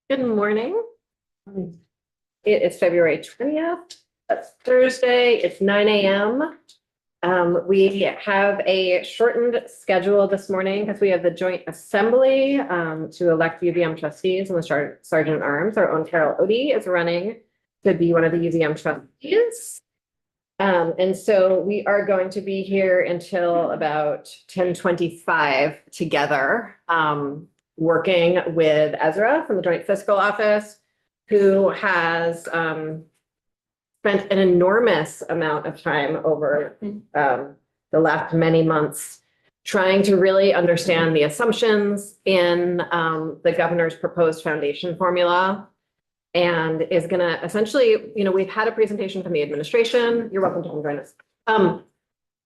Good morning. It is February 20th. That's Thursday. It's 9 a.m. We have a shortened schedule this morning because we have the joint assembly to elect UVM trustees and the Sergeant at Arms. Our own Carol Odie is running to be one of the UVM trustees. And so we are going to be here until about 10:25 together, working with Ezra from the Joint Fiscal Office, who has spent an enormous amount of time over the last many months trying to really understand the assumptions in the governor's proposed foundation formula, and is going to essentially, we've had a presentation from the administration. You're welcome to come join us.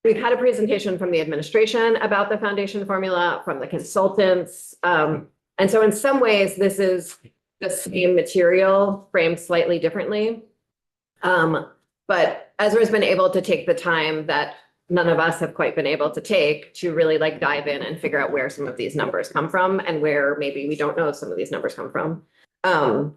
We've had a presentation from the administration about the foundation formula, from the consultants. And so in some ways, this is the same material framed slightly differently. But Ezra's been able to take the time that none of us have quite been able to take to really dive in and figure out where some of these numbers come from and where maybe we don't know some of these numbers come from. I'm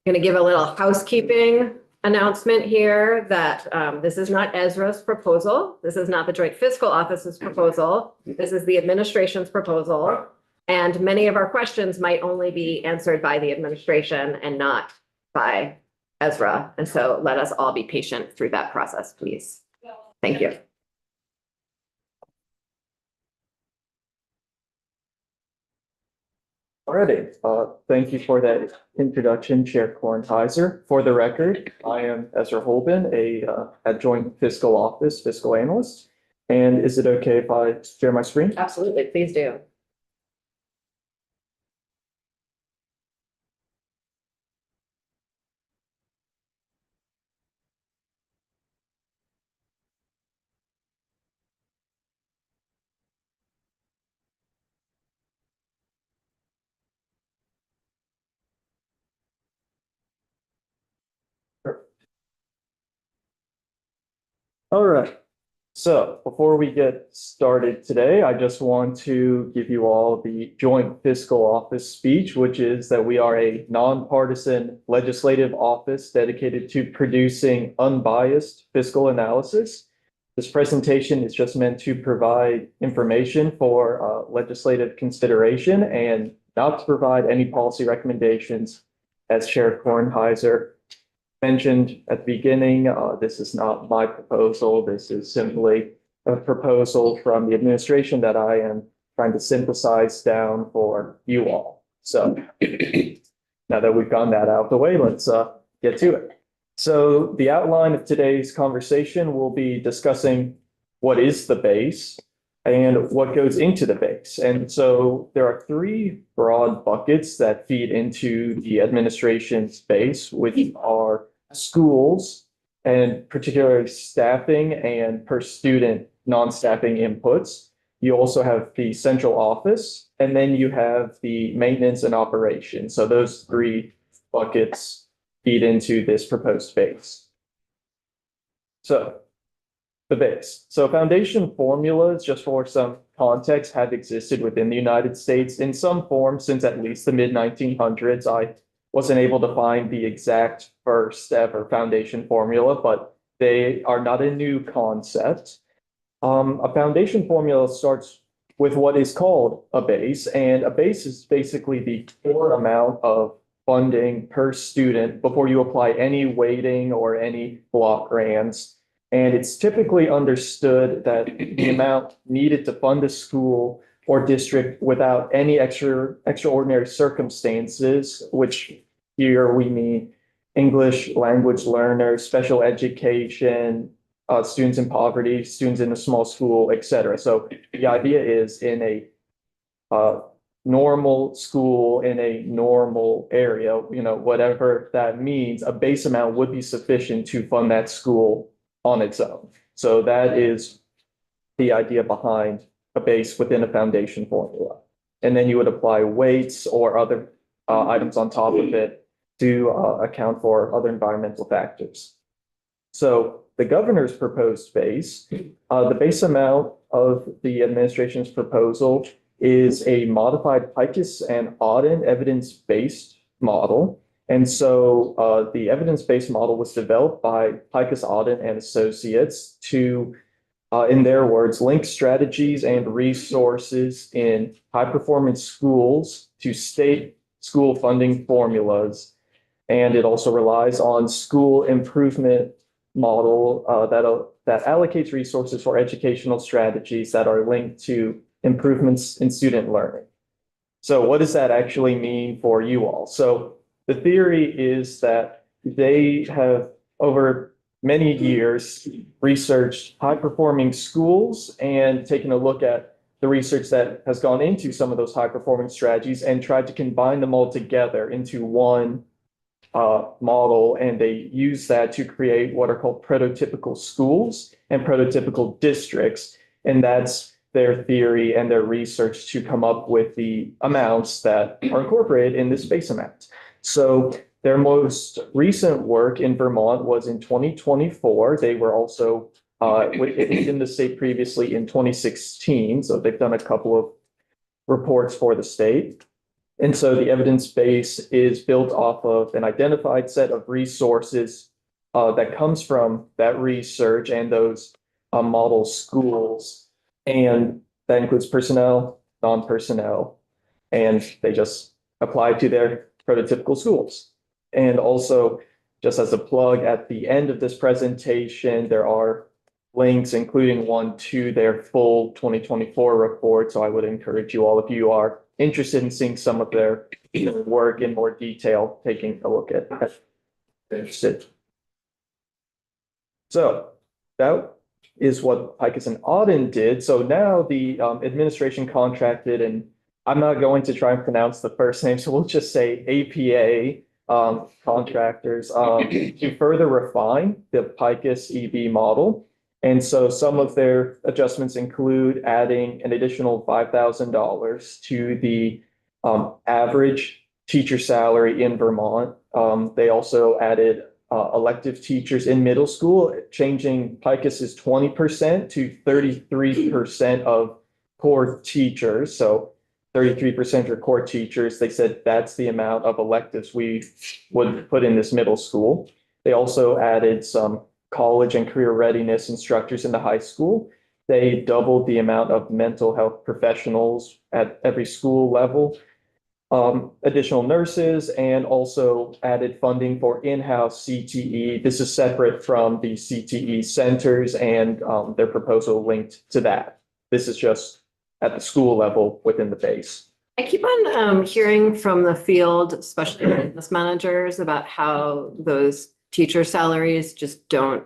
going to give a little housekeeping announcement here that this is not Ezra's proposal. This is not the Joint Fiscal Office's proposal. This is the administration's proposal. And many of our questions might only be answered by the administration and not by Ezra. And so let us all be patient through that process, please. Thank you. Alrighty, thank you for that introduction, Chair Kornheiser. For the record, I am Ezra Holben, a adjoint fiscal office fiscal analyst. And is it okay if I share my screen? Absolutely, please do. All right. So before we get started today, I just want to give you all the Joint Fiscal Office speech, which is that we are a nonpartisan legislative office dedicated to producing unbiased fiscal analysis. This presentation is just meant to provide information for legislative consideration and not to provide any policy recommendations. As Chair Kornheiser mentioned at the beginning, this is not my proposal. This is simply a proposal from the administration that I am trying to synthesize down for you all. So now that we've gotten that out of the way, let's get to it. So the outline of today's conversation will be discussing what is the base and what goes into the base. And so there are three broad buckets that feed into the administration's base, which are schools, and particularly staffing and per student non-staffing inputs. You also have the central office, and then you have the maintenance and operation. So those three buckets feed into this proposed base. So the base. So foundation formulas, just for some context, have existed within the United States in some form since at least the mid-1900s. I wasn't able to find the exact first ever foundation formula, but they are not a new concept. A foundation formula starts with what is called a base, and a base is basically the core amount of funding per student before you apply any weighting or any block grants. And it's typically understood that the amount needed to fund a school or district without any extraordinary circumstances, which here we mean English language learners, special education, students in poverty, students in a small school, etc. So the idea is in a normal school in a normal area, whatever that means, a base amount would be sufficient to fund that school on its own. So that is the idea behind a base within a foundation formula. And then you would apply weights or other items on top of it to account for other environmental factors. So the governor's proposed base, the base amount of the administration's proposal is a modified Picus and Auden evidence-based model. And so the evidence-based model was developed by Picus Auden and Associates to, in their words, link strategies and resources in high-performance schools to state school funding formulas. And it also relies on school improvement model that allocates resources for educational strategies that are linked to improvements in student learning. So what does that actually mean for you all? So the theory is that they have, over many years, researched high-performing schools and taken a look at the research that has gone into some of those high-performing strategies and tried to combine them all together into one model, and they use that to create what are called prototypical schools and prototypical districts. And that's their theory and their research to come up with the amounts that are incorporated in this base amount. So their most recent work in Vermont was in 2024. They were also in the state previously in 2016. So they've done a couple of reports for the state. And so the evidence base is built off of an identified set of resources that comes from that research and those model schools. And that includes personnel, non-personnel, and they just apply to their prototypical schools. And also, just as a plug, at the end of this presentation, there are links, including one to their full 2024 report. So I would encourage you all, if you are interested in seeing some of their work in more detail, taking a look at that. Interested. So that is what Picus and Auden did. So now the administration contracted, and I'm not going to try and pronounce the first name, so we'll just say APA contractors to further refine the Picus EB model. And so some of their adjustments include adding an additional $5,000 to the average teacher salary in Vermont. They also added elective teachers in middle school, changing Picus's 20% to 33% of core teachers. So 33% are core teachers. They said that's the amount of electives we would put in this middle school. They also added some college and career readiness instructors in the high school. They doubled the amount of mental health professionals at every school level, additional nurses, and also added funding for in-house CTE. This is separate from the CTE centers and their proposal linked to that. This is just at the school level within the base. I keep on hearing from the field, especially business managers, about how those teacher salaries just don't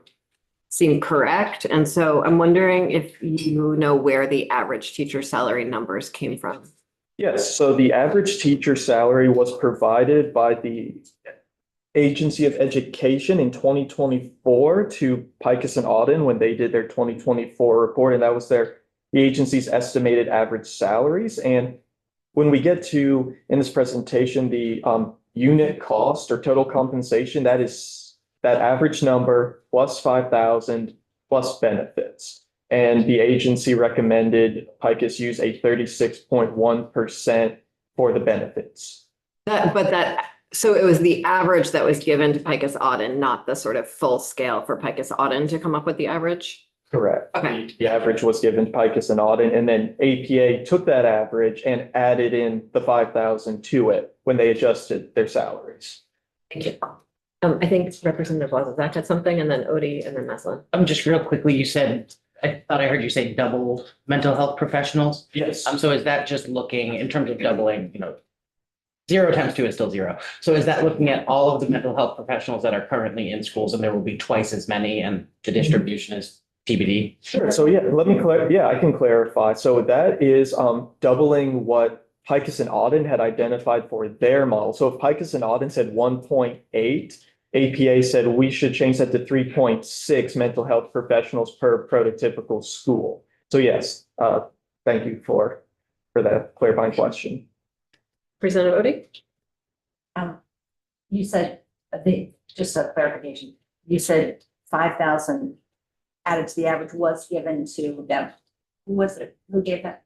seem correct. And so I'm wondering if you know where the average teacher salary numbers came from. Yes, so the average teacher salary was provided by the Agency of Education in 2024 to Picus and Auden when they did their 2024 report, and that was the agency's estimated average salaries. And when we get to, in this presentation, the unit cost or total compensation, that is that average number plus 5,000 plus benefits. And the agency recommended Picus use a 36.1% for the benefits. So it was the average that was given to Picus Auden, not the sort of full scale for Picus Auden to come up with the average? Correct. Okay. The average was given to Picus and Auden, and then APA took that average and added in the 5,000 to it when they adjusted their salaries. Thank you. I think Representative Wozniak had something, and then Odie, and then Meslin. Just real quickly, you said, I thought I heard you say double mental health professionals. Yes. So is that just looking in terms of doubling, 0 times 2 is still 0. So is that looking at all of the mental health professionals that are currently in schools and there will be twice as many and the distribution is TBD? Sure. So yeah, I can clarify. So that is doubling what Picus and Auden had identified for their model. So if Picus and Auden said 1.8, APA said we should change that to 3.6 mental health professionals per prototypical school. So yes, thank you for that clarifying question. Representative Odie? You said, just a clarification, you said 5,000 added to the average was given to them. Who was it? Who gave that?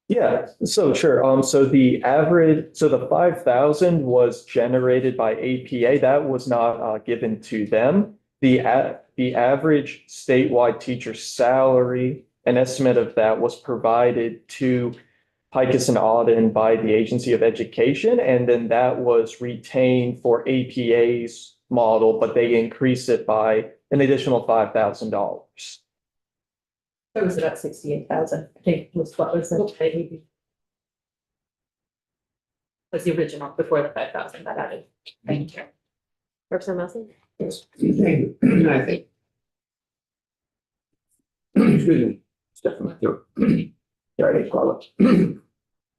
Yeah, so sure. So the average, so the 5,000 was generated by APA. That was not given to them. The average statewide teacher salary, an estimate of that was provided to Picus and Auden by the Agency of Education, and then that was retained for APA's model, but they increased it by an additional $5,000. It was about 68,000, I think was what was it? Was the original before the 5,000 that added. Thank you. Representative Nelson? Yes, I think. Excuse me, stuff in my throat. Sorry, Paula.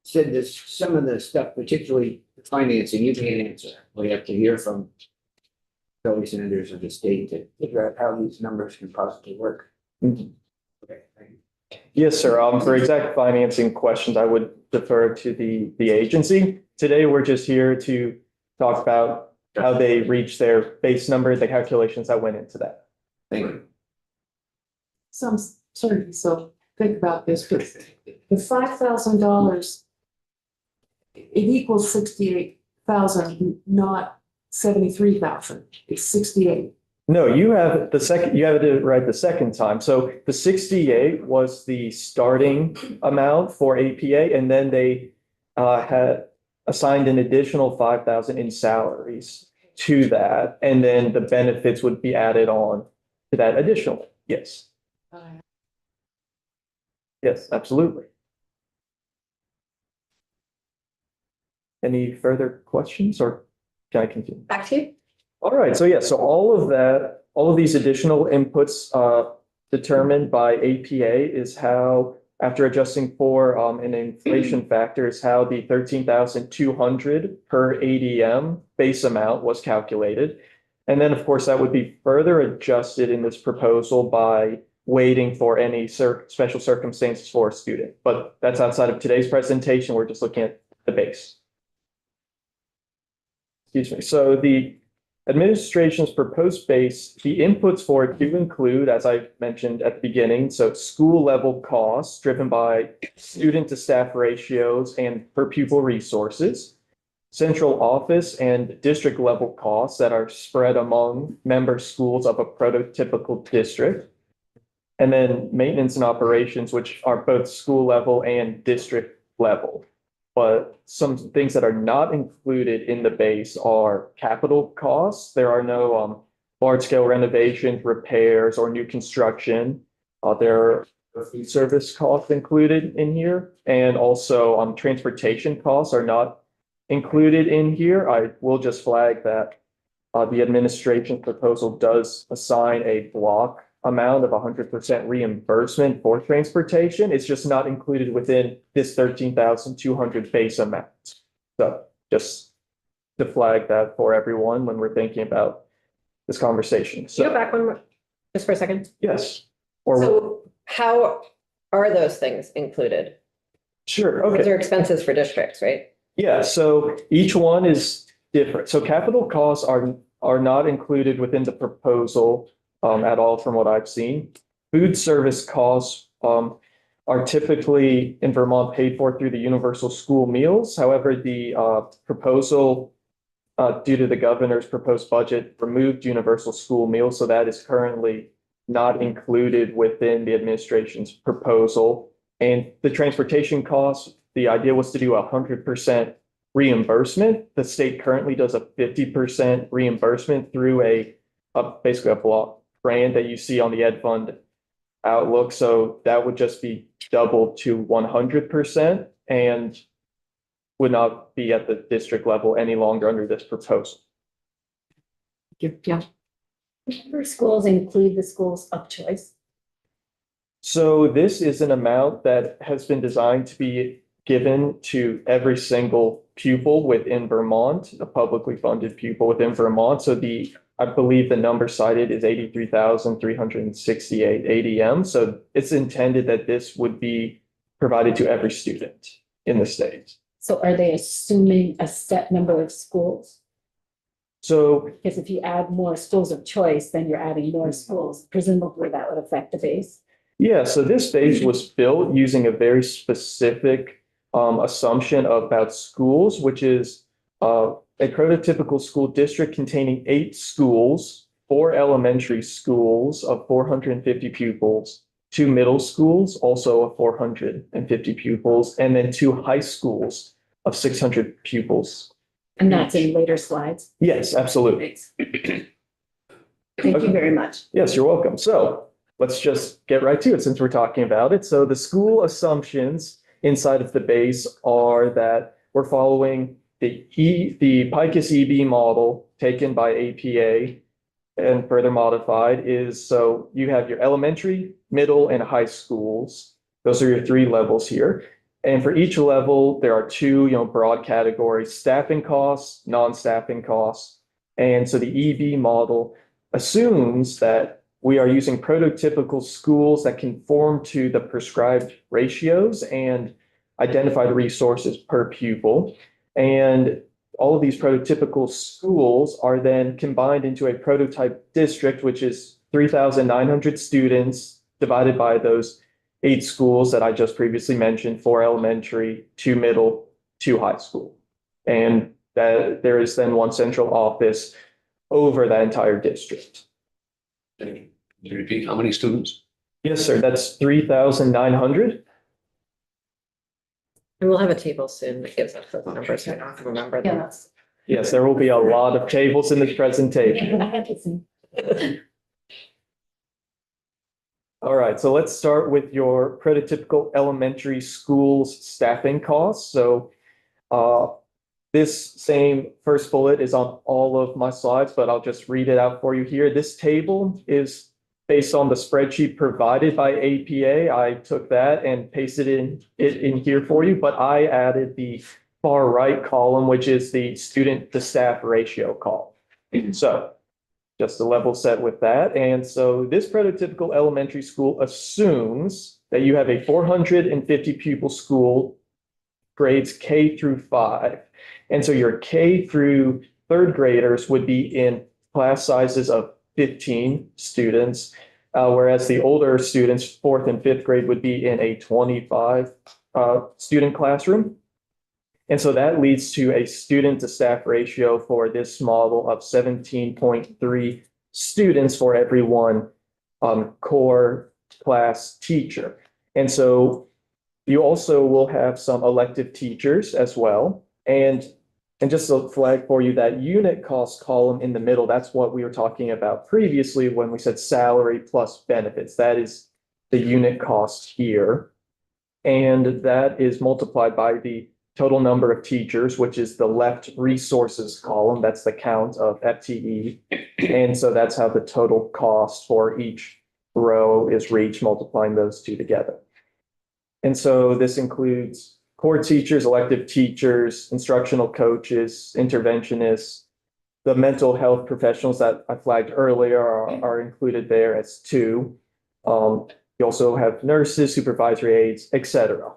Said this, some of the stuff, particularly the financing, you can't answer. We have to hear from fellow senators of the state to figure out how these numbers can possibly work. Mhm. Okay, thank you. Yes, sir. For exact financing questions, I would defer to the agency. Today, we're just here to talk about how they reach their base number, the calculations that went into that. Thank you. So I'm sorry, so think about this, but the $5,000, it equals 68,000, not 73,000. It's 68. No, you have you have it right the second time. So the 68 was the starting amount for APA, and then they had assigned an additional 5,000 in salaries to that, and then the benefits would be added on to that additional. Yes, yes, absolutely. Any further questions, or can I continue? Back to you. All right, so yeah, so all of that, all of these additional inputs determined by APA is how, after adjusting for an inflation factor, is how the 13,200 per ADM base amount was calculated. And then, of course, that would be further adjusted in this proposal by waiting for any special circumstances for a student. But that's outside of today's presentation. We're just looking at the base. Excuse me. So the administration's proposed base, the inputs for it do include, as I mentioned at the beginning, so school level costs driven by student to staff ratios and per pupil resources, central office and district level costs that are spread among member schools of a prototypical district, and then maintenance and operations, which are both school level and district level. But some things that are not included in the base are capital costs. There are no large-scale renovations, repairs, or new construction. There are food service costs included in here, and also transportation costs are not included in here. I will just flag that the administration proposal does assign a block amount of 100% reimbursement for transportation. It's just not included within this 13,200 base amount. So just to flag that for everyone when we're thinking about this conversation. Go So back one more, just for a second. yes, or So how are those things included? sure, Those okay. are expenses for districts, right? Yeah, so each one is different. So capital costs are not included within the proposal at all from what I've seen. Food service costs are typically in Vermont paid for through the universal school meals. However, the proposal due to the governor's proposed budget removed universal school meals, so that is currently not included within the administration's proposal. And the transportation costs, the idea was to do 100% reimbursement. The state currently does a 50% reimbursement through basically a block grant that you see on the Ed Fund outlook. So that would just be doubled to 100% and would not be at the district level any longer under this proposal. Yeah. Member schools include the schools of choice. So this is an amount that has been designed to be given to every single pupil within Vermont, a publicly funded pupil within Vermont. So I believe the number cited is 83,368 ADM. So it's intended that this would be provided to every student in the state. So are they assuming a set number of schools? So Because if you add more schools of choice, then you're adding more schools. Presumably that would affect the base. Yeah, so this base was built using a very specific assumption about schools, which is a prototypical school district containing 8 schools, 4 elementary schools of 450 pupils, 2 middle schools, also of 450 pupils, and then 2 high schools of 600 pupils. And that's in later slides. Yes, absolutely. Thanks. Thank you very much. Yes, you're welcome. So let's just get right to it since we're talking about it. So the school assumptions inside of the base are that we're following the Picus EB model taken by APA and further modified is, so you have your elementary, middle, and high schools. Those are your 3 levels here. And for each level, there are 2, broad categories: staffing costs, non-staffing costs. And so the EB model assumes that we are using prototypical schools that conform to the prescribed ratios and identify the resources per pupil. And all of these prototypical schools are then combined into a prototype district, which is 3,900 students divided by those 8 schools that I just previously mentioned: 4 elementary, 2 middle, 2 high school. And that there is then 1 central office over that entire district. Can you repeat how many students? Yes, sir, that's 3,900. And we'll have a table soon that gives us those numbers. I don't remember Yeah, them. that's. Yes, there will be a lot of tables in this presentation. I had to see. All right, so let's start with your prototypical elementary schools staffing costs. So this same first bullet is on all of my slides, but I'll just read it out for you here. This table is based on the spreadsheet provided by APA. I took that and pasted it in here for you, but I added the far right column, which is the student to staff ratio column. So just a level set with that. And so this prototypical elementary school assumes that you have a 450 pupil school, grades K through 5. And so your K through 3rd graders would be in class sizes of 15 students, whereas the older students, 4th and 5th grade, would be in a 25 student classroom. And so that leads to a student to staff ratio for this model of 17.3 students for every 1 core class teacher. And so you also will have some elective teachers as well. And just a flag for you, that unit cost column in the middle, that's what we were talking about previously when we said salary plus benefits. That is the unit cost here. And that is multiplied by the total number of teachers, which is the left resources column. That's the count of FTE. And so that's how the total cost for each row is reached, multiplying those 2 together. And so this includes core teachers, elective teachers, instructional coaches, interventionists. The mental health professionals that I flagged earlier are included there as 2. You also have nurses, supervisory aides, etc.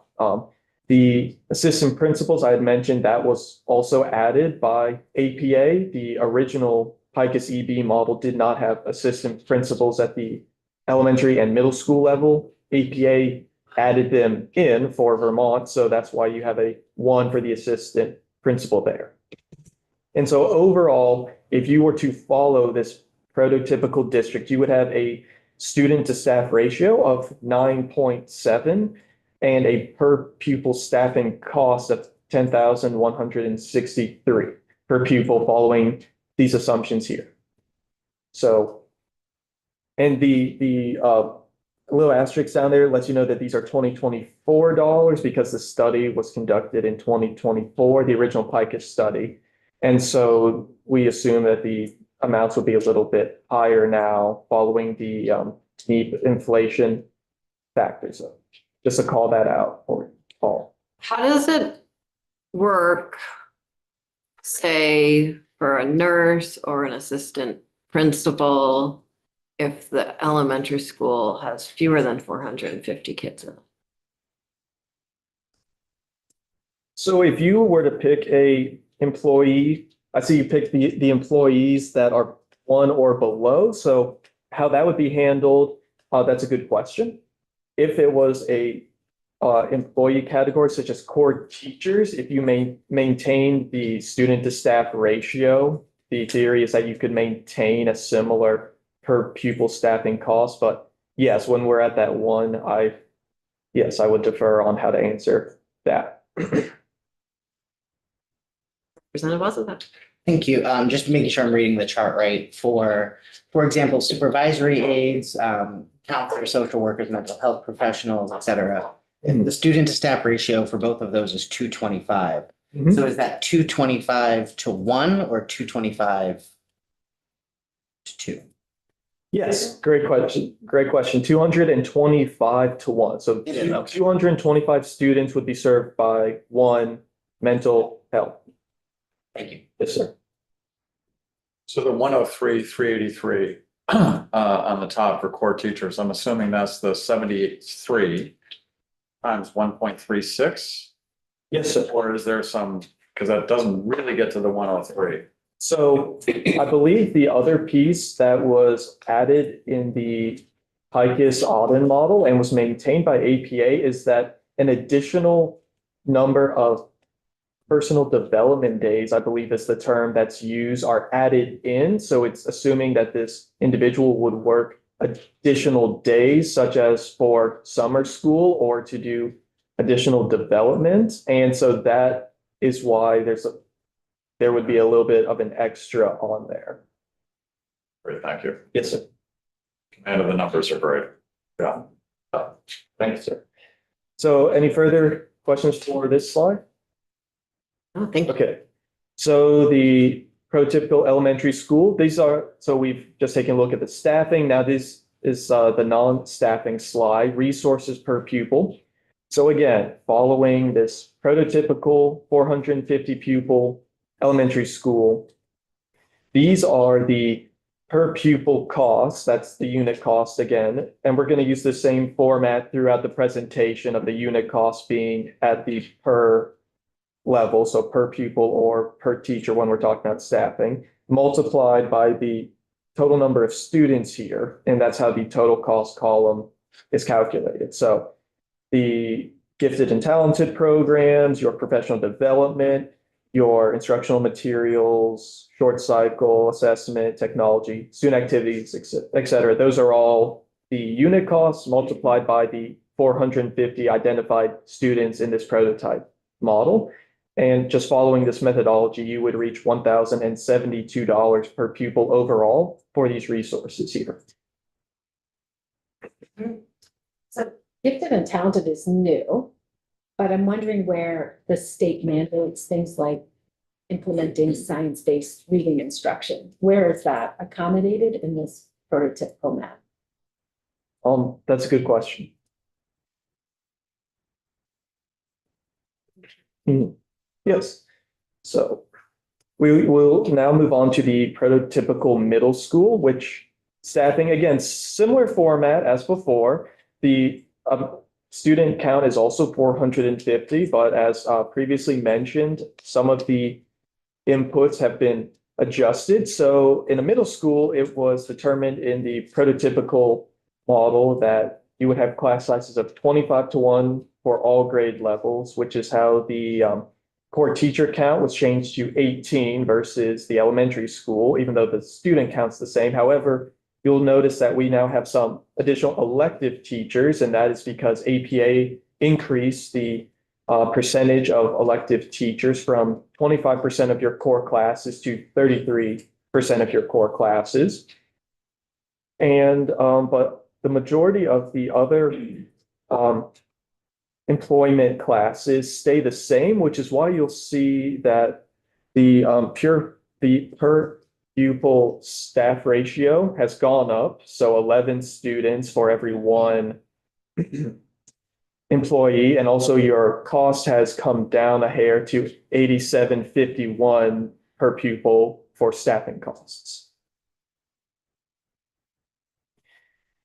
The assistant principals I had mentioned, that was also added by APA. The original Picus EB model did not have assistant principals at the elementary and middle school level. APA added them in for Vermont, so that's why you have a 1 for the assistant principal there. And so overall, if you were to follow this prototypical district, you would have a student to staff ratio of 9.7 and a per pupil staffing cost of 10,163 per pupil following these assumptions here. So, and the little asterisk down there lets you know that these are 2024 dollars because the study was conducted in 2024, the original Picus study. And so we assume that the amounts will be a little bit higher now following the inflation factors. So just to call that out for Paul. How does it work, say, for a nurse or an assistant principal if the elementary school has fewer than 450 kids in it? So if you were to pick a employee, I see you picked the employees that are 1 or below. So how that would be handled, that's a good question. if it was a employee category such as core teachers, if you maintain the student to staff ratio, the theory is that you could maintain a similar per pupil staffing cost. But yes, when we're at that one, yes, I would defer on how to answer that. Representative Wasson. Thank you. Just making sure I'm reading the chart right. For example, supervisory aides, counselors, social workers, mental health professionals, et cetera. The student to staff ratio for both of those is 225. Mhm. So is that 225 to 1 or 225 to 2? Yes, great question. Great question. 225 to 1. So It is, okay. 225 students would be served by one mental health. Thank you. Yes, sir. So the 103, 383 on the top for core teachers, I'm assuming that's the 73 times 1.36, Yes, sir. or is there some, because that doesn't really get to the 103. So I believe the other piece that was added in the Picus-Auden model and was maintained by APA is that an additional number of personal development days, I believe is the term that's used, are added in. So it's assuming that this individual would work additional days, such as for summer school or to do additional development. And so that is why there would be a little bit of an extra on there. Great, thank you. Yes, sir. And the numbers are great. Yeah. Thank you, sir. So any further questions for this slide? Oh, thank you. Okay, so the prototypical elementary school, so we've just taken a look at the staffing. Now this is the non-staffing slide, resources per pupil. So again, following this prototypical 450 pupil elementary school, these are the per pupil costs, that's the unit cost again. And we're going to use the same format throughout the presentation of the unit cost being at the per level, so per pupil or per teacher when we're talking about staffing, multiplied by the total number of students here, and that's how the total cost column is calculated. So the gifted and talented programs, your professional development, your instructional materials, short cycle assessment, technology, student activities, et cetera. Those are all the unit costs multiplied by the 450 identified students in this prototype model. And just following this methodology, you would reach $1,072 per pupil overall for these resources here. So gifted and talented is new, but I'm wondering where the state mandates things like implementing science-based reading instruction. Where is that accommodated in this prototypical map? That's a good question. Yes. So we will now move on to the prototypical middle school, which staffing, again, similar format as before. The student count is also 450, but as previously mentioned, some of the inputs have been adjusted. So in a middle school, it was determined in the prototypical model that you would have class sizes of 25 to 1 for all grade levels, which is how the core teacher count was changed to 18 versus the elementary school, even though the student count's the same. However, you'll notice that we now have some additional elective teachers, and that is because APA increased the percentage of elective teachers from 25% of your core classes to 33% of your core classes. And but the majority of the other employment classes stay the same, which is why you'll see that the per pupil staff ratio has gone up. So 11 students for every one employee, and also your cost has come down a hair to 87.51 per pupil for staffing costs.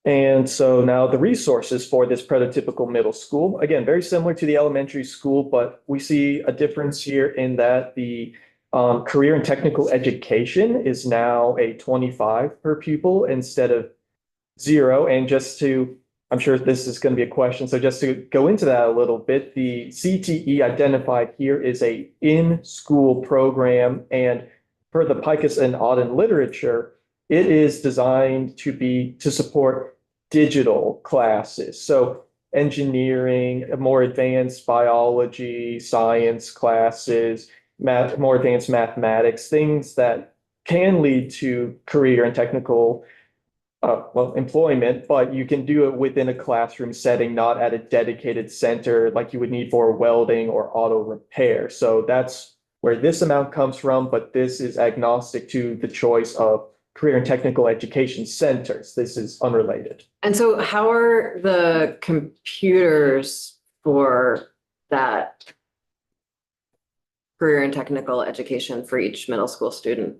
And so now the resources for this prototypical middle school, again, very similar to the elementary school, but we see a difference here in that the career and technical education is now a 25 per pupil instead of 0. And just to I'm sure this is going to be a question. So just to go into that a little bit, the CTE identified here is a in-school program. And per the Picus and Auden literature, it is designed to support digital classes. So engineering, more advanced biology, science classes, more advanced mathematics, things that can lead to career and technical employment, but you can do it within a classroom setting, not at a dedicated center like you would need for welding or auto repair. So that's where this amount comes from, but this is agnostic to the choice of career and technical education centers. This is unrelated. And so how are the computers for that career and technical education for each middle school student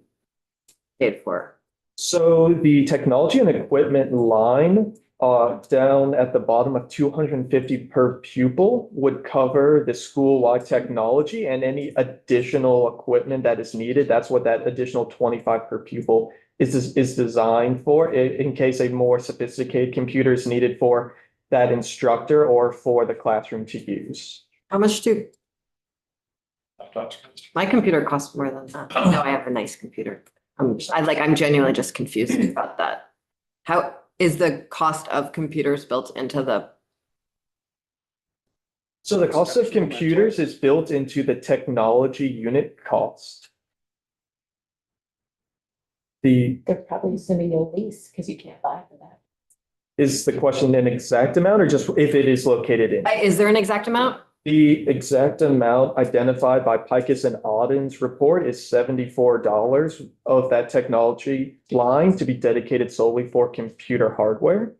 paid for? So the technology and equipment line down at the bottom of 250 per pupil would cover the school-wide technology and any additional equipment that is needed. That's what that additional 25 per pupil is designed for, in case a more sophisticated computer is needed for that instructor or for the classroom to use. How much do my computer costs more than that? No, I have a nice computer. I'm genuinely just confused about that. How is the cost of computers built into the? So the cost of computers is built into the technology unit cost. They're probably assuming no lease because you can't buy for that. Is the question an exact amount or just if it is located in? Is there an exact amount? The exact amount identified by Picus and Auden's report is $74 of that technology line to be dedicated solely for computer hardware.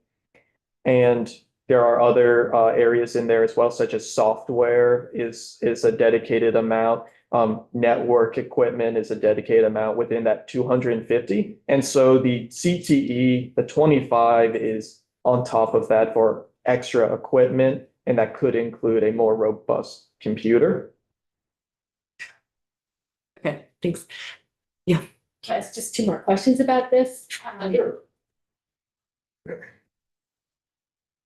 And there are other areas in there as well, such as software is a dedicated amount. Network equipment is a dedicated amount within that 250. And so the CTE, the 25 is on top of that for extra equipment. And that could include a more robust computer. Okay, thanks. Just two more questions about this.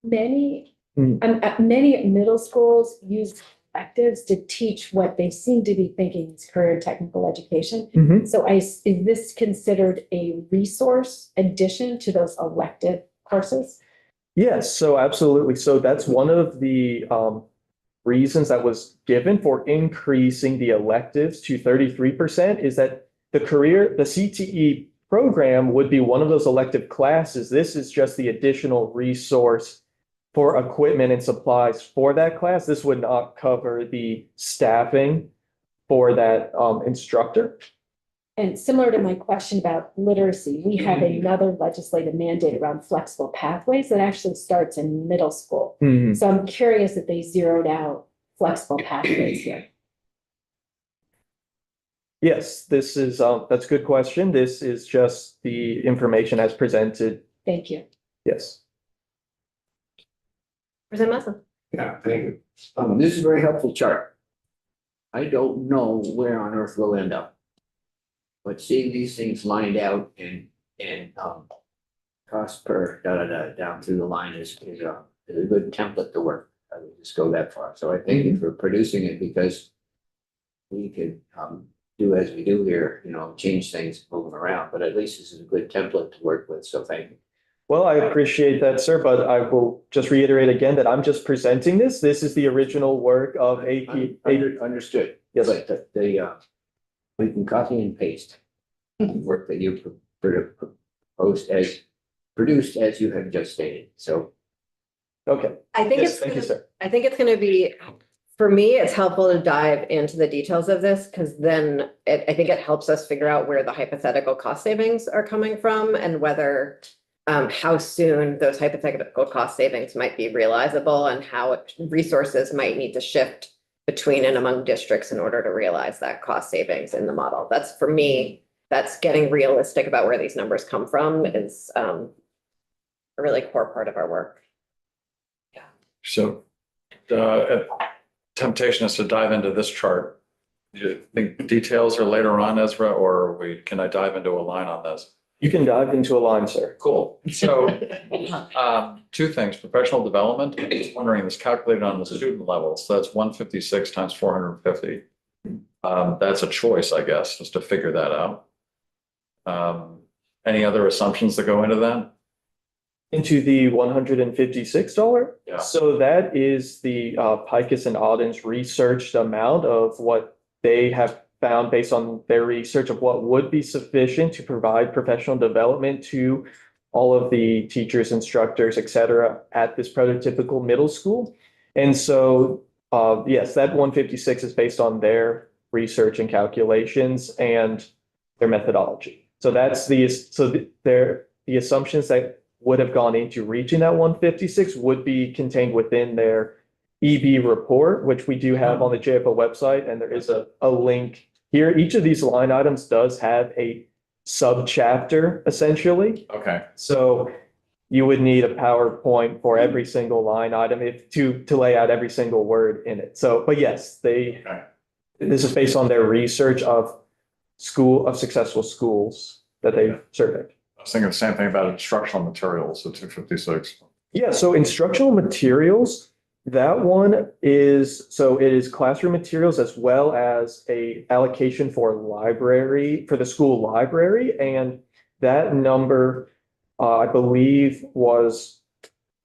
Many middle schools use electives to teach what they seem to be thinking is career and technical education. Mhm. So is this considered a resource addition to those elective courses? Yes, so absolutely. So that's one of the reasons that was given for increasing the electives to 33% is that the CTE program would be one of those elective classes. This is just the additional resource for equipment and supplies for that class. This would not cover the staffing for that instructor. And similar to my question about literacy, we have another legislative mandate around flexible pathways that actually starts in middle school. Mhm. So I'm curious if they zeroed out flexible pathways here. Yes, this is that's a good question. This is just the information as presented. Thank you. Yes. President Massa. Yeah, thank you. This is a very helpful chart. I don't know where on earth we'll end up. But seeing these things lined out and cost per down through the line is a good template to work. I would just go that far. So I thank you for producing it because we could do as we do here, change things, move them around, but at least this is a good template to work with. So thank you. Well, I appreciate that, sir, but I will just reiterate again that I'm just presenting this. This is the original work of AP. Understood. Yes. But we can copy and paste the work that you produced as you have just stated. So Okay. I think Yes, it's thank you, sir. I think it's going to be, for me, it's helpful to dive into the details of this because then I think it helps us figure out where the hypothetical cost savings are coming from and whether how soon those hypothetical cost savings might be realizable and how resources might need to shift between and among districts in order to realize that cost savings in the model. That's for me, that's getting realistic about where these numbers come from is a really core part of our work. So temptation is to dive into this chart. Do you think details are later on, Ezra, or can I dive into a line on this? You can dive into a line, sir. Cool. So, two things, professional development, I'm just wondering, this calculated on the student level, so that's 156 times 450. That's a choice, I guess, just to figure that out. Any other assumptions that go into that? Into the $156? Yeah. So that is the Picus and Audens researched amount of what they have found based on their research of what would be sufficient to provide professional development to all of the teachers, instructors, et cetera, at this prototypical middle school. And so, yes, that 156 is based on their research and calculations and their methodology. So that's the assumptions that would have gone into reaching that 156 would be contained within their EB report, which we do have on the JFO website, and there is a link here. Each of these line items does have a sub-chapter, essentially. Okay, So you would need a PowerPoint for every single line item to lay out every single word in it. So, but yes, Okay. this is based on their research of successful schools that they've surveyed. I was thinking the same thing about instructional materials at 256. Yeah, so instructional materials, that one is, so it is classroom materials as well as a allocation for the school library. And that number, I believe, was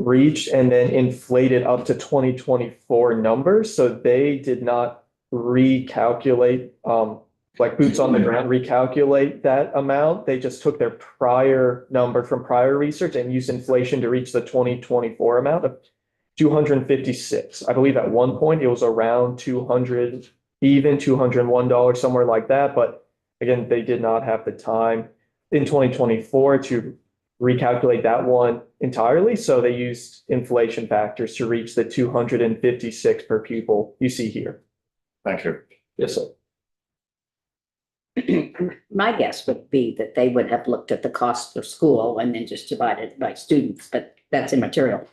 reached and then inflated up to 2024 numbers. So they did not recalculate, like boots on the ground, recalculate that amount. They just took their prior number from prior research and used inflation to reach the 2024 amount of 256. I believe at one point it was around 200, even $201, somewhere like that. But again, they did not have the time in 2024 to recalculate that one entirely. So they used inflation factors to reach the 256 per pupil you see here. Thank you. Yes, sir. My guess would be that they would have looked at the cost of school and then just divided it by students, but that's immaterial.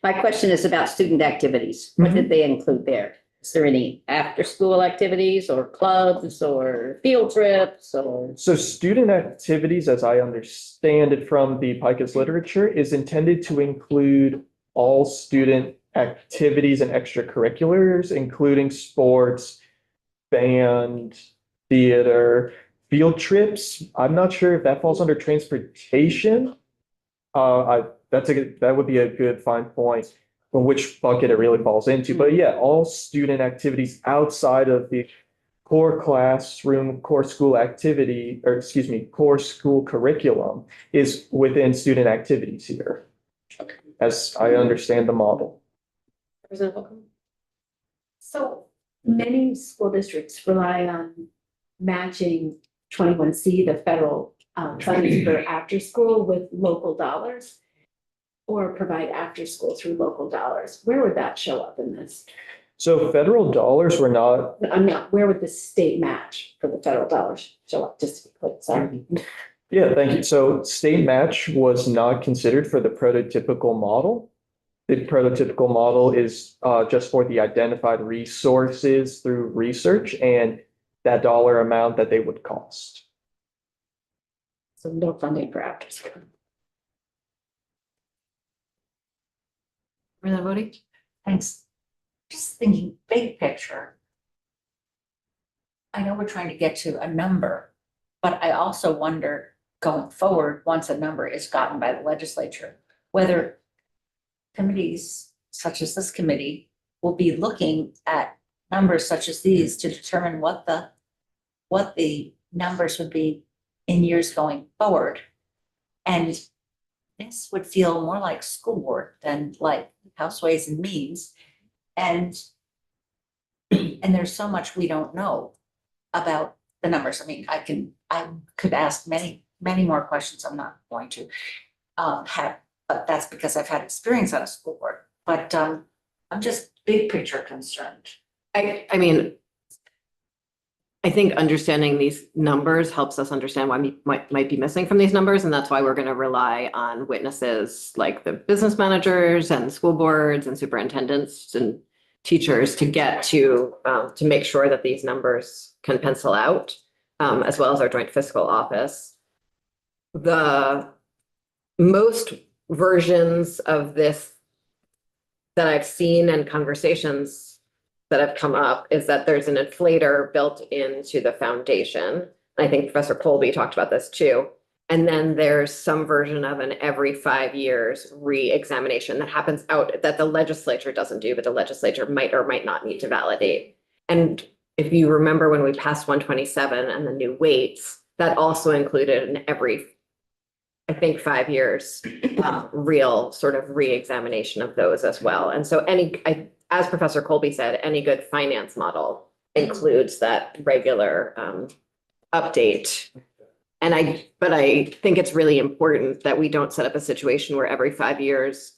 My question is about student activities. What did they include there? Is there any after-school activities or clubs or field trips or? So student activities, as I understand it from the Picus literature, is intended to include all student activities and extracurriculars, including sports, band, theater, field trips. I'm not sure if that falls under transportation. That would be a good fine point on which bucket it really falls into. But yeah, all student activities outside of the core classroom, core school activity, or excuse me, core school curriculum is within student activities here, as I understand the model. Representative Holcomb? So many school districts rely on matching 21C, the federal funding for after school with local dollars, or provide after school through local dollars. Where would that show up in this? So federal dollars were not, Where would the state match for the federal dollars show up, just to be clear, sorry. yeah, thank you. So state match was not considered for the prototypical model. The prototypical model is just for the identified resources through research and that dollar amount that they would cost. So no funding for after school. Representative Bodie? Thanks. Just thinking big picture. I know we're trying to get to a number, but I also wonder going forward, once a number is gotten by the legislature, whether committees such as this committee will be looking at numbers such as these to determine what the numbers would be in years going forward. And this would feel more like school board than like House Ways and Means. And there's so much we don't know about the numbers. I mean, I could ask many more questions. I'm not going to but that's because I've had experience on a school board. But I'm just big picture concerned. I mean, I think understanding these numbers helps us understand why we might be missing from these numbers. And that's why we're going to rely on witnesses like the business managers and school boards and superintendents and teachers to get to make sure that these numbers can pencil out, as well as our joint fiscal office. the most versions of this that I've seen and conversations that have come up is that there's an inflator built into the foundation. I think Professor Colby talked about this too. And then there's some version of an every 5 years re-examination that happens out that the legislature doesn't do, but the legislature might or might not need to validate. And if you remember when we passed 127 and the new weights, that also included an every, I think, 5 years, real sort of re-examination of those as well. And so as Professor Colby said, any good finance model includes that regular update. But I think it's really important that we don't set up a situation where every 5 years,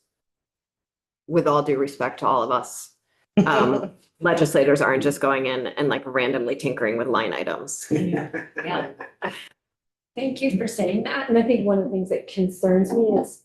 with all due respect to all of us, legislators aren't just going in and like randomly tinkering with line items. Yeah. Thank you for saying that. And I think one of the things that concerns me is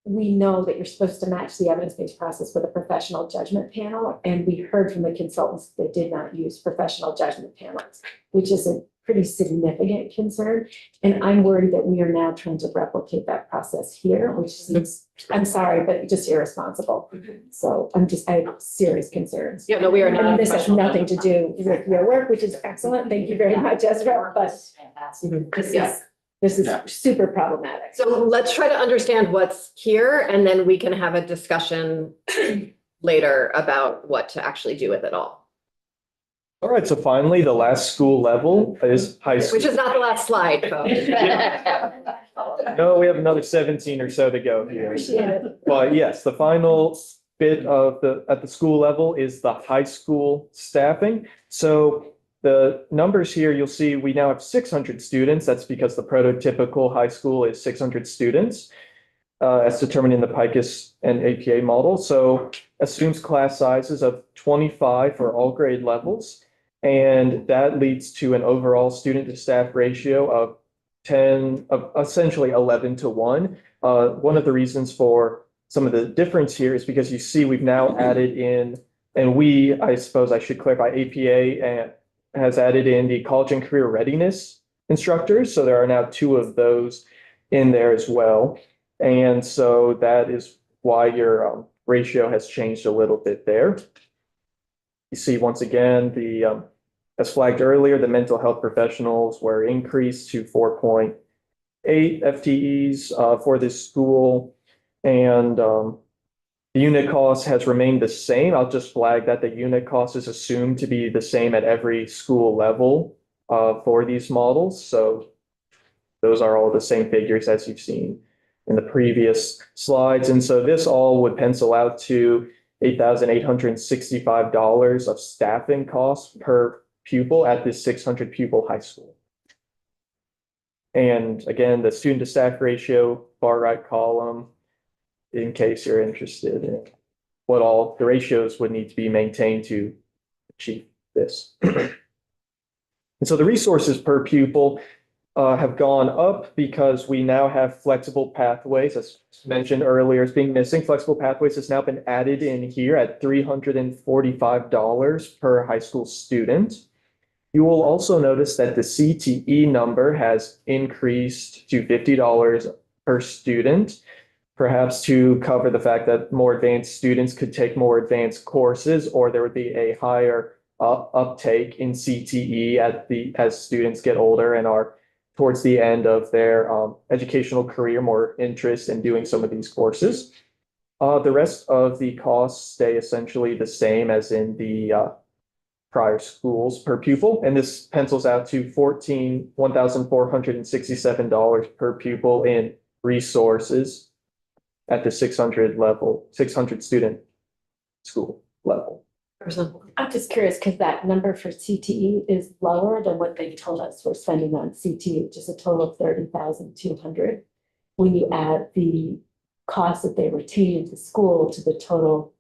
we know that you're supposed to match the evidence-based process with a professional judgment panel. And we heard from the consultants that did not use professional judgment panels, which is a pretty significant concern. And I'm worried that we are now trying to replicate that process here, which seems, I'm sorry, but just irresponsible. So I have serious concerns. Yeah, no, we are And not. this has nothing to do with your work, which is excellent. Thank you very much, Ezra, but this is super problematic. So let's try to understand what's here and then we can have a discussion later about what to actually do with it all. All right, so finally, the last school level is high school. Which is not the last slide, folks. No, we have another 17 or so to go here. Appreciate it. But yes, the final bit of at the school level is the high school staffing. So the numbers here, you'll see we now have 600 students. That's because the prototypical high school is 600 students, as determined in the PICUS and APA model. So assumes class sizes of 25 for all grade levels. And that leads to an overall student to staff ratio of essentially 11 to 1. One of the reasons for some of the difference here is because you see we've now added in, and I suppose I should clarify, APA has added in the college and career readiness instructors. So there are now 2 of those in there as well. And so that is why your ratio has changed a little bit there. You see, once again, as flagged earlier, the mental health professionals were increased to 4.8 FTEs for this school. And the unit cost has remained the same. I'll just flag that the unit cost is assumed to be the same at every school level for these models. So those are all the same figures as you've seen in the previous slides. And so this all would pencil out to $8,865 of staffing costs per pupil at this 600 pupil high school. And again, the student to staff ratio, far right column, in case you're interested in what all the ratios would need to be maintained to achieve this. And so the resources per pupil have gone up because we now have flexible pathways, as mentioned earlier, as being missing. Flexible pathways has now been added in here at $345 per high school student. You will also notice that the CTE number has increased to $50 per student, perhaps to cover the fact that more advanced students could take more advanced courses, or there would be a higher uptake in CTE as students get older and are towards the end of their educational career, more interest in doing some of these courses. The rest of the costs stay essentially the same as in the prior schools per pupil, and this pencils out to $1,467 per pupil in resources at the 600 student school level. I'm just curious, because that number for CTE is lower than what they told us we're spending on CTE, which is a total of 30,200. When you add the cost that they retain into school to the total.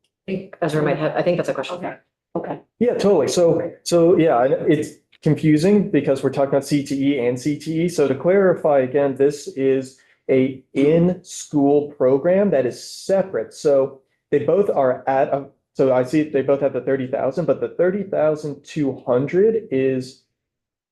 Ezra might have, I think that's a question. Okay. Yeah, totally. So yeah, it's confusing because we're talking about CTE and CTE. So to clarify again, this is a in-school program that is separate. So they both are so I see they both have the 30,000, but the 30,200 is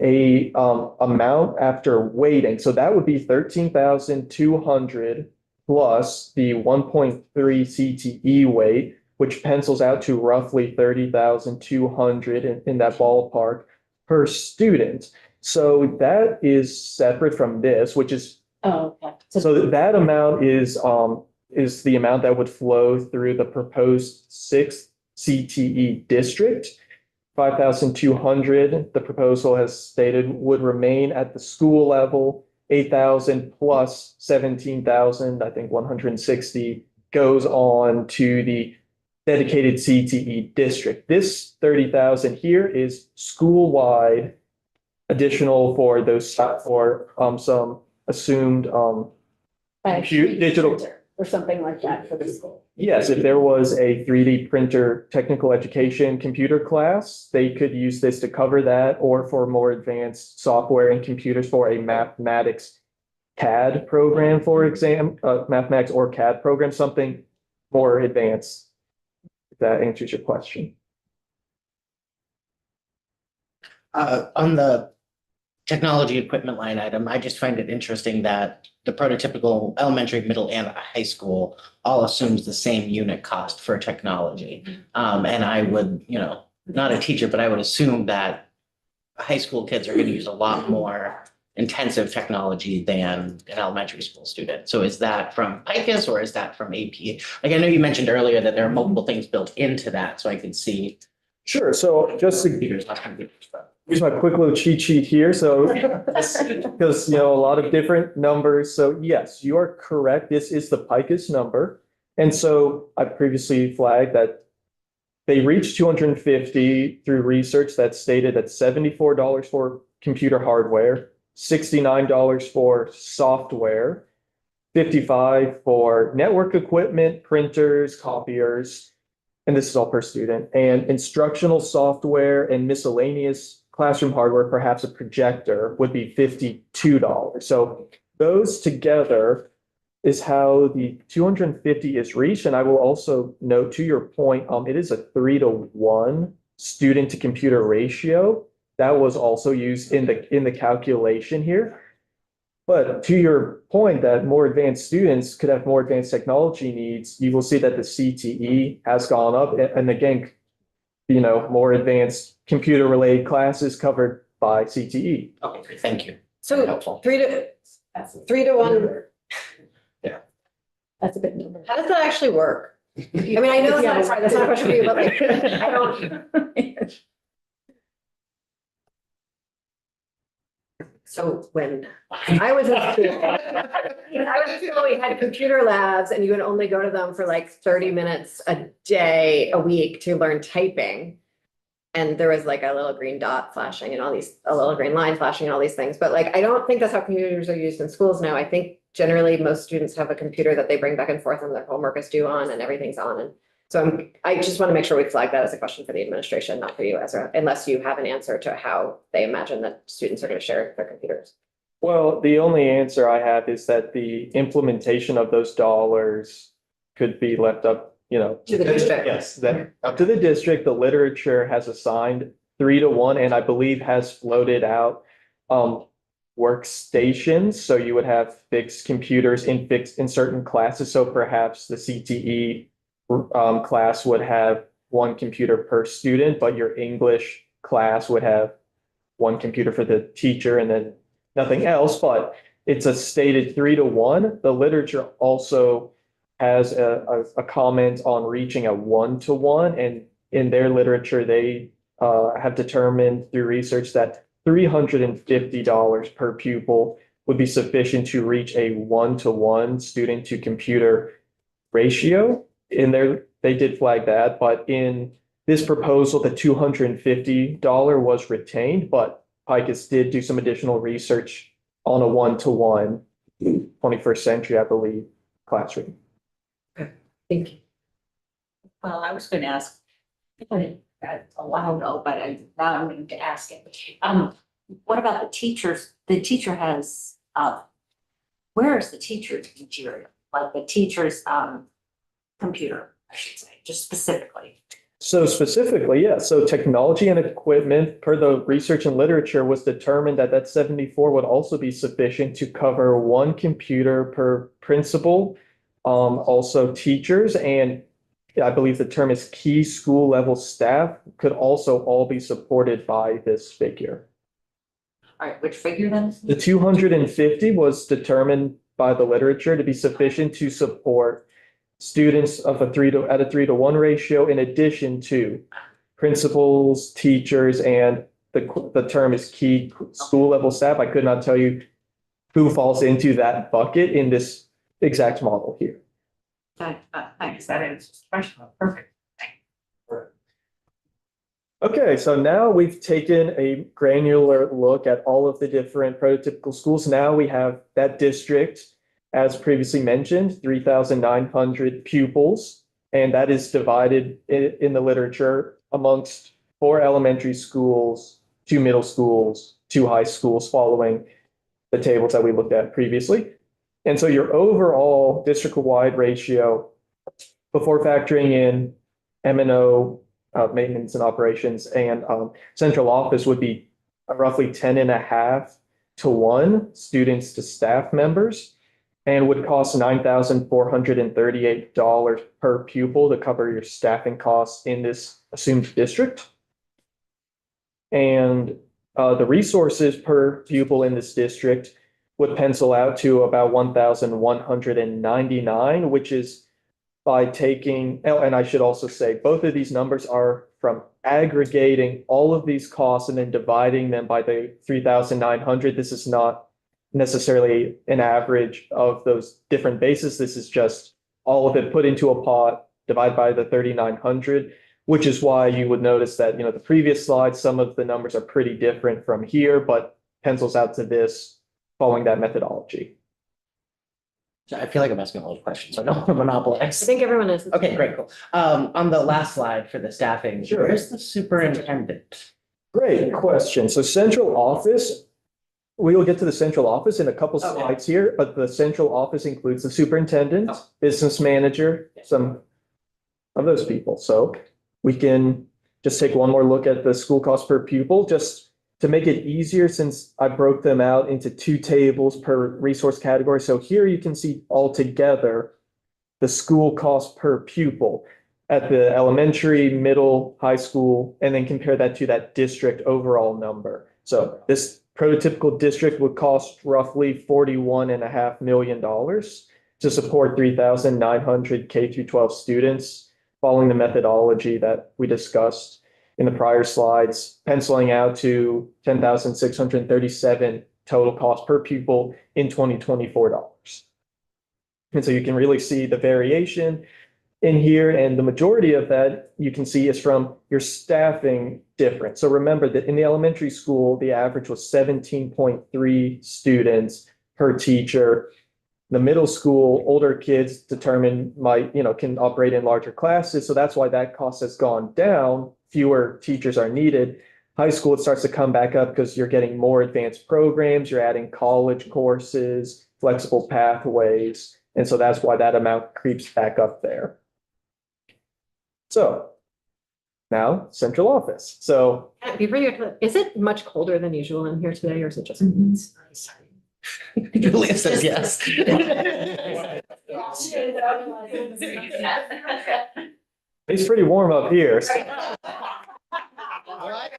a amount after weighting. So that would be 13,200 plus the 1.3 CTE weight, which pencils out to roughly 30,200 in that ballpark per student. So that is separate from this, which is, Oh, okay. so that amount is the amount that would flow through the proposed sixth CTE district. 5,200, the proposal has stated, would remain at the school level. 8,000 plus 17,000, I think 160 goes on to the dedicated CTE district. This 30,000 here is school-wide additional for those, for some assumed By a digital. printer or something like that for the school. Yes, if there was a 3D printer technical education computer class, they could use this to cover that, or for more advanced software and computers for a mathematics CAD program, for mathematics or CAD program, something more advanced. If that answers your question. On the technology equipment line item, I just find it interesting that the prototypical elementary, middle, and high school all assumes the same unit cost for technology. And I would, not a teacher, but I would assume that high school kids are going to use a lot more intensive technology than an elementary school student. So is that from PICUS or is that from AP? Like, I know you mentioned earlier that there are multiple things built into that, so I could see. Sure. So just to Computers, not computers, but. use my quick little cheat sheet here. So because, a lot of different numbers. So yes, you are correct. This is the PICUS number. And so I previously flagged that they reached 250 through research that stated that $74 for computer hardware, $69 for software, $55 for network equipment, printers, copiers, and this is all per student, and instructional software and miscellaneous classroom hardware, perhaps a projector, would be $52. So those together is how the 250 is reached. And I will also note, to your point, it is a 3-to-1 student to computer ratio. That was also used in the calculation here. But to your point that more advanced students could have more advanced technology needs, you will see that the CTE has gone up. And again, more advanced computer related classes covered by CTE. Okay, thank you. So Helpful. 3-to-1, That's a big number. how does that actually work? I mean, I know that's not a question for you, but like, I don't. So when I was in school, we had computer labs and you would only go to them for like 30 minutes a day, a week to learn typing. And there was like a little green dot flashing and a little green line flashing and all these things. But like, I don't think that's how computers are used in schools now. I think generally most students have a computer that they bring back and forth and their homework is due on and everything's on. And so I just want to make sure we flag that as a question for the administration, not for you, Ezra, unless you have an answer to how they imagine that students are going to share their computers. Well, the only answer I have is that the implementation of those dollars could be left up, To the district. Yes, that up to the district. The literature has assigned 3-to-1 and I believe has floated out workstations. So you would have fixed computers in certain classes. So perhaps the CTE class would have one computer per student, but your English class would have one computer for the teacher and then nothing else. But it's a stated 3-to-1. The literature also has a comment on reaching a 1-to-1, and in their literature, they have determined through research that $350 per pupil would be sufficient to reach a 1-to-1 student to computer ratio. They did flag that, but in this proposal, the $250 was retained, but PICUS did do some additional research on a 1-to-1 21st century, I believe, classroom. Thank you. Well, I was going to ask, a while ago, but now I'm going to ask it. What about the teachers? The teacher has, where is the teacher's material? Like the teacher's, computer, I should say, just specifically. So specifically, yeah, so technology and equipment per the research and literature was determined that that 74 would also be sufficient to cover one computer per principal, also teachers, and I believe the term is key school level staff could also all be supported by this figure. All right, which figure then? The 250 was determined by the literature to be sufficient to support students of a 3-to-1 ratio in addition to principals, teachers, and the term is key school level staff. I could not tell you who falls into that bucket in this exact model here. Thanks, that answers the question. Perfect. Okay, so now we've taken a granular look at all of the different prototypical schools. Now we have that district, as previously mentioned, 3,900 pupils, and that is divided in the literature amongst 4 elementary schools, 2 middle schools, 2 high schools, following the tables that we looked at previously. And so your overall district-wide ratio, before factoring in M&O, maintenance and operations, and central office, would be roughly 10.5 to 1 students to staff members, and would cost $9,438 per pupil to cover your staffing costs in this assumed district. And the resources per pupil in this district would pencil out to about 1,199, which is by taking, and I should also say, both of these numbers are from aggregating all of these costs and then dividing them by the 3,900. This is not necessarily an average of those different bases. This is just all of it put into a pot, divided by the 3,900, which is why you would notice that, the previous slide, some of the numbers are pretty different from here, but pencils out to this following that methodology. So I feel like I'm asking all the questions, so I don't want to I monopolize. think everyone is. Okay, great, cool. On the last slide for the staffing, Sure. where's the superintendent? Great question. So central office, we will get to the central office in a couple Okay. slides here, but the central office includes the superintendent, Oh. business manager, some of those people. So we can just take one more look at the school cost per pupil, just to make it easier, since I broke them out into 2 tables per resource category. So here you can see all together the school cost per pupil at the elementary, middle, high school, and then compare that to that district overall number. So this prototypical district would cost roughly $41.5 million to support 3,900 K-12 students, following the methodology that we discussed in the prior slides, penciling out to $10,637 total cost per pupil in 2024 dollars. And so you can really see the variation in here, and the majority of that you can see is from your staffing difference. So remember that in the elementary school, the average was 17.3 students per teacher. The middle school, older kids can operate in larger classes. So that's why that cost has gone down. Fewer teachers are needed. High school, it starts to come back up because you're getting more advanced programs, you're adding college courses, flexible pathways. And so that's why that amount creeps back up there. So now central office. So Before you, is it much colder than usual in here today, or is it just? Julia says yes. it's pretty warm up here. All right.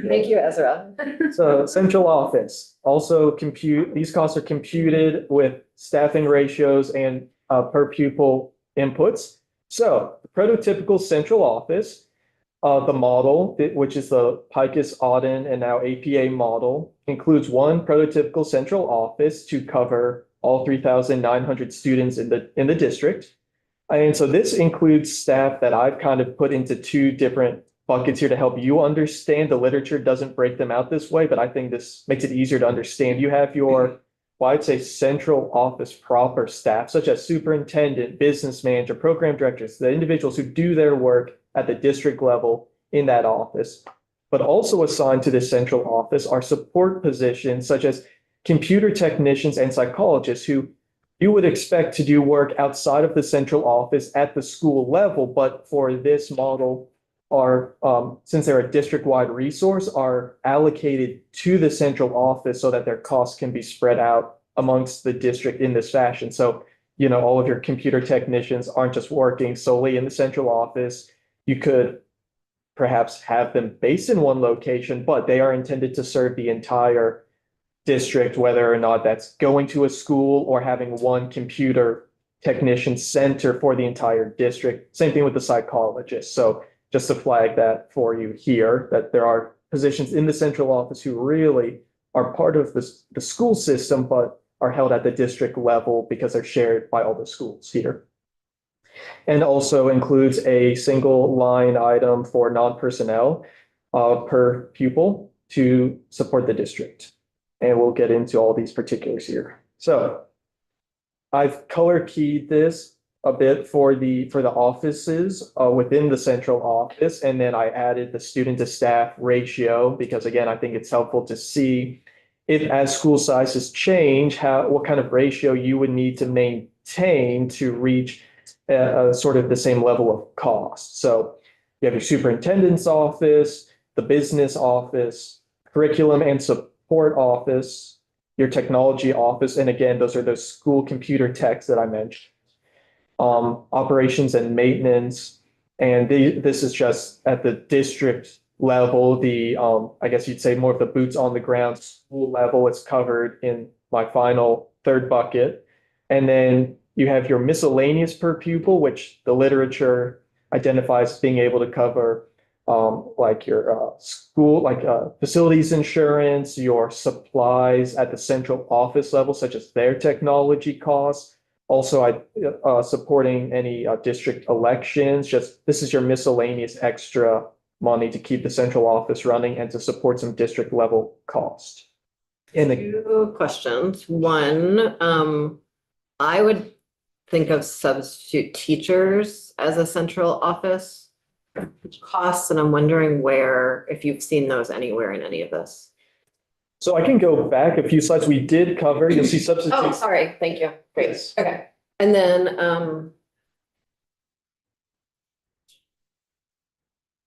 Thank you, Ezra. So central office also these costs are computed with staffing ratios and per pupil inputs. So the prototypical central office, the model, which is the Picus, Auden, and now APA model, includes one prototypical central office to cover all 3,900 students in the district. And so this includes staff that I've kind of put into 2 different buckets here to help you understand. The literature doesn't break them out this way, but I think this makes it easier to understand. You have your, well, I'd say central office proper staff, such as superintendent, business manager, program directors, the individuals who do their work at the district level in that office. But also assigned to this central office are support positions such as computer technicians and psychologists who you would expect to do work outside of the central office at the school level, but for this model are, since they're a district-wide resource, are allocated to the central office so that their costs can be spread out amongst the district in this fashion. So, you know, all of your computer technicians aren't just working solely in the central office. You could perhaps have them based in one location, but they are intended to serve the entire district, whether or not that's going to a school or having one computer technician center for the entire district. Same thing with the psychologist. So just to flag that for you here, that there are positions in the central office who really are part of the school system, but are held at the district level because they're shared by all the schools here. And also includes a single line item for non-personnel per pupil to support the district. And we'll get into all these particulars here. So I've color keyed this a bit for the offices within the central office. And then I added the student to staff ratio because again, I think it's helpful to see if as school sizes change, what kind of ratio you would need to maintain to reach sort of the same level of cost. So you have your superintendent's office, the business office, curriculum and support office, your technology office. And again, those are those school computer techs that I mentioned. Operations and maintenance. And this is just at the district level, the I guess you'd say more of the boots on the ground school level. It's covered in my final third bucket. And then you have your miscellaneous per pupil, which the literature identifies as being able to cover like your school, like facilities insurance, your supplies at the central office level, such as their technology costs. Also, supporting any district elections. Just this is your miscellaneous extra money to keep the central office running and to support some district level cost. And Two questions. One, I would think of substitute teachers as a central office costs, and I'm wondering if you've seen those anywhere in any of this. so I can go back a few slides we did cover. You'll see Oh, substitutes. sorry. Thank you. Great. Yes. Okay. And then,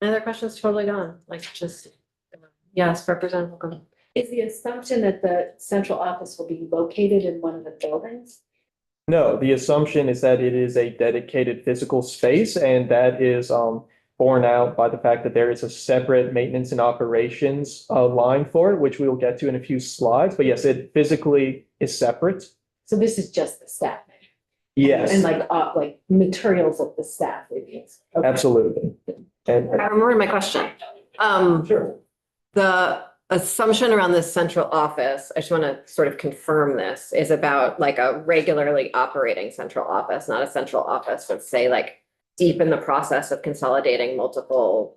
my other question's totally gone, like just, yes, Representative Holcomb. Is the assumption that the central office will be located in one of the buildings? No, the assumption is that it is a dedicated physical space, and that is borne out by the fact that there is a separate maintenance and operations line for it, which we will get to in a few slides. But yes, it physically is separate. So this is just the staff. Yes, And like materials of the staff. Okay. absolutely. And I remember my question. sure. The assumption around this central office, I just want to sort of confirm this, is about like a regularly operating central office, not a central office, let's say like deep in the process of consolidating multiple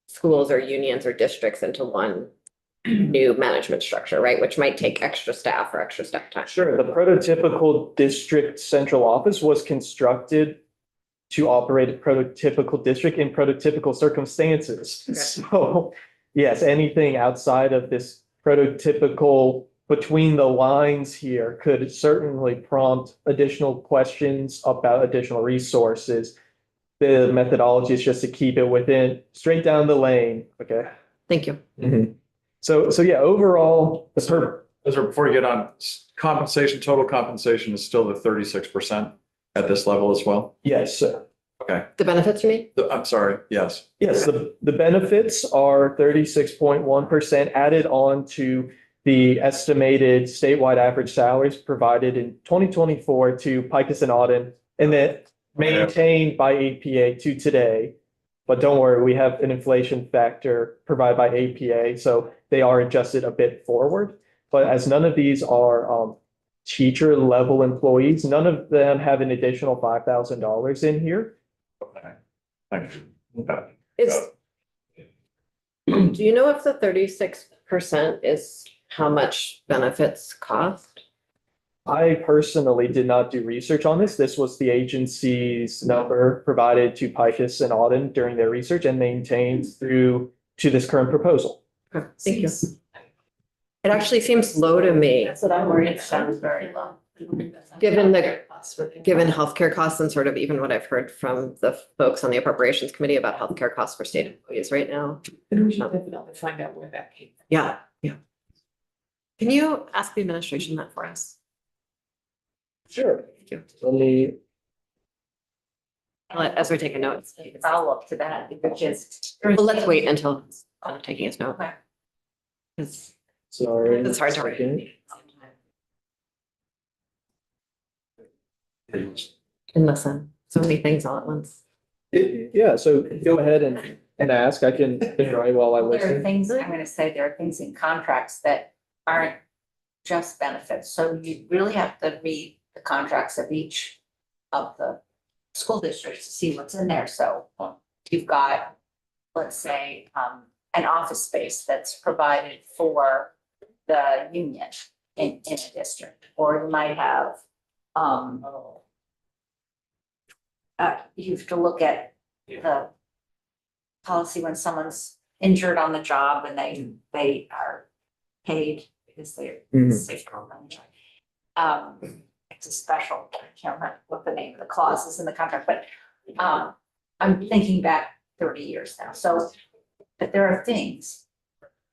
schools or unions or districts into one new management structure, right? Which might take extra staff or extra staff time. Sure. The prototypical district central office was constructed to operate a prototypical district in prototypical circumstances. Okay. So yes, anything outside of this prototypical between the lines here could certainly prompt additional questions about additional resources. The methodology is just to keep it within straight down the lane. Okay. Thank you. So yeah, overall, Before you get on, compensation, total compensation is still the 36% at this level as well? yes, sir. Okay, The benefits you mean? I'm sorry, yes. Yes, the benefits are 36.1% added on to the estimated statewide average salaries provided in 2024 to Picus and Auden, and then maintained by APA to today. But don't worry, we have an inflation factor provided by APA, so they are adjusted a bit forward. But as none of these are teacher level employees, none of them have an additional $5,000 in here. Okay, thank you. Okay. Do you know if the 36% is how much benefits cost? I personally did not do research on this. This was the agency's number provided to Picus and Auden during their research and maintained through to this current proposal. Okay, thank you. It actually seems low to me, That's what I'm worried It about. sounds very low. given healthcare costs and sort of even what I've heard from the folks on the appropriations committee about healthcare costs for state employees right now. And we should definitely find out where that came from. Yeah, yeah. Can you ask the administration that for us? Sure. Thank you. Let me, As we take a note. Follow up to that, which is. Well, let's wait until taking his note. Okay. 'Cause sorry. It's hard to Second. read. And listen, so many things all at once. Yeah, so go ahead and ask. I can try while I There are listen. things, I'm gonna say, there are things in contracts that aren't just benefits, so you really have to read the contracts of each of the school districts to see what's in there, so you've got, let's say, an office space that's provided for the union in a district, or you might have, you have to look at the policy when someone's injured on the job and they are paid because they're Mhm. sick or something. It's a special, I can't remember what the name of the clause is in the contract, but I'm thinking back 30 years now, so but there are things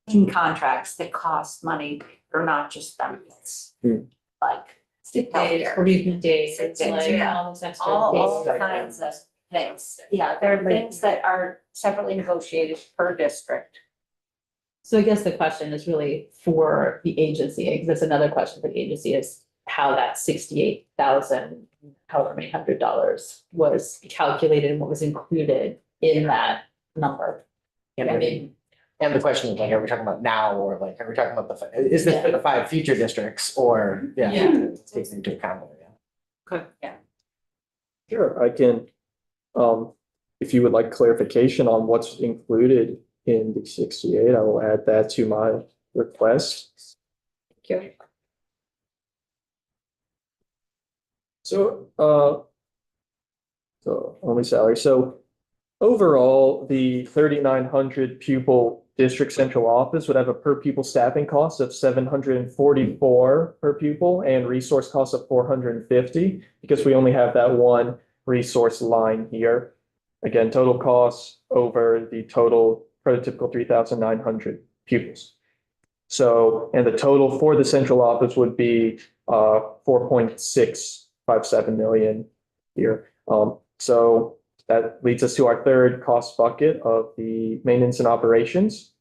in contracts that cost money or not just benefits. Hmm. Like Sick days, healthcare. bereavement days, Sick it's days, like yeah. all those extra All days. kinds of things, yeah, there are things that are separately negotiated per district. So I guess the question is really for the agency, because that's another question for the agency is how that 68,000, however many $100 was calculated and what was included in that number. And I mean, and the question is like, are we talking about now or like, are we talking about is this for the 5 future districts or, yeah, Yeah. takes into account, yeah. Sure, I can, if you would like clarification on what's included in the 68, I will add that to my request. Thank you. So, only salary. So overall, the 3,900 pupil district central office would have a per pupil staffing cost of 744 per pupil and resource cost of 450 because we only have that one resource line here. Again, total costs over the total prototypical 3,900 pupils. So, and the total for the central office would be 4.657 million here. So that leads us to our third cost bucket of the maintenance and operations.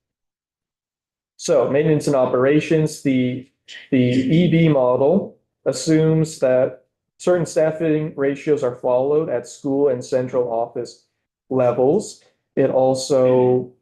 So maintenance and operations, the EB model assumes that certain staffing ratios are followed at school and central office levels. It also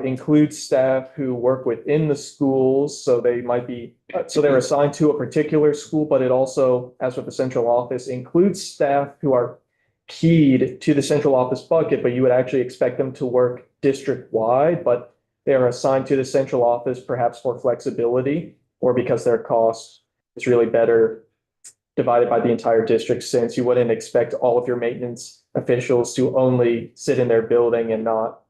includes staff who work within the schools, so they might be, so they're assigned to a particular school, but it also, as with the central office, includes staff who are keyed to the central office bucket, but you would actually expect them to work district-wide, but they are assigned to the central office perhaps for flexibility or because their cost is really better divided by the entire district, since you wouldn't expect all of your maintenance officials to only sit in their building and not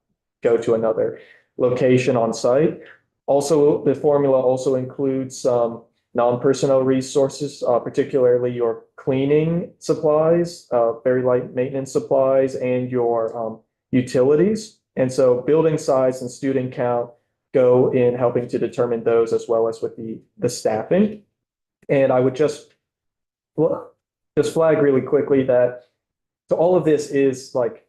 go to another location on site. Also, the formula also includes some non-personnel resources, particularly your cleaning supplies, very light maintenance supplies, and your utilities. And so building size and student count go in helping to determine those as well as with the staffing. And I would just flag really quickly that so all of this is like,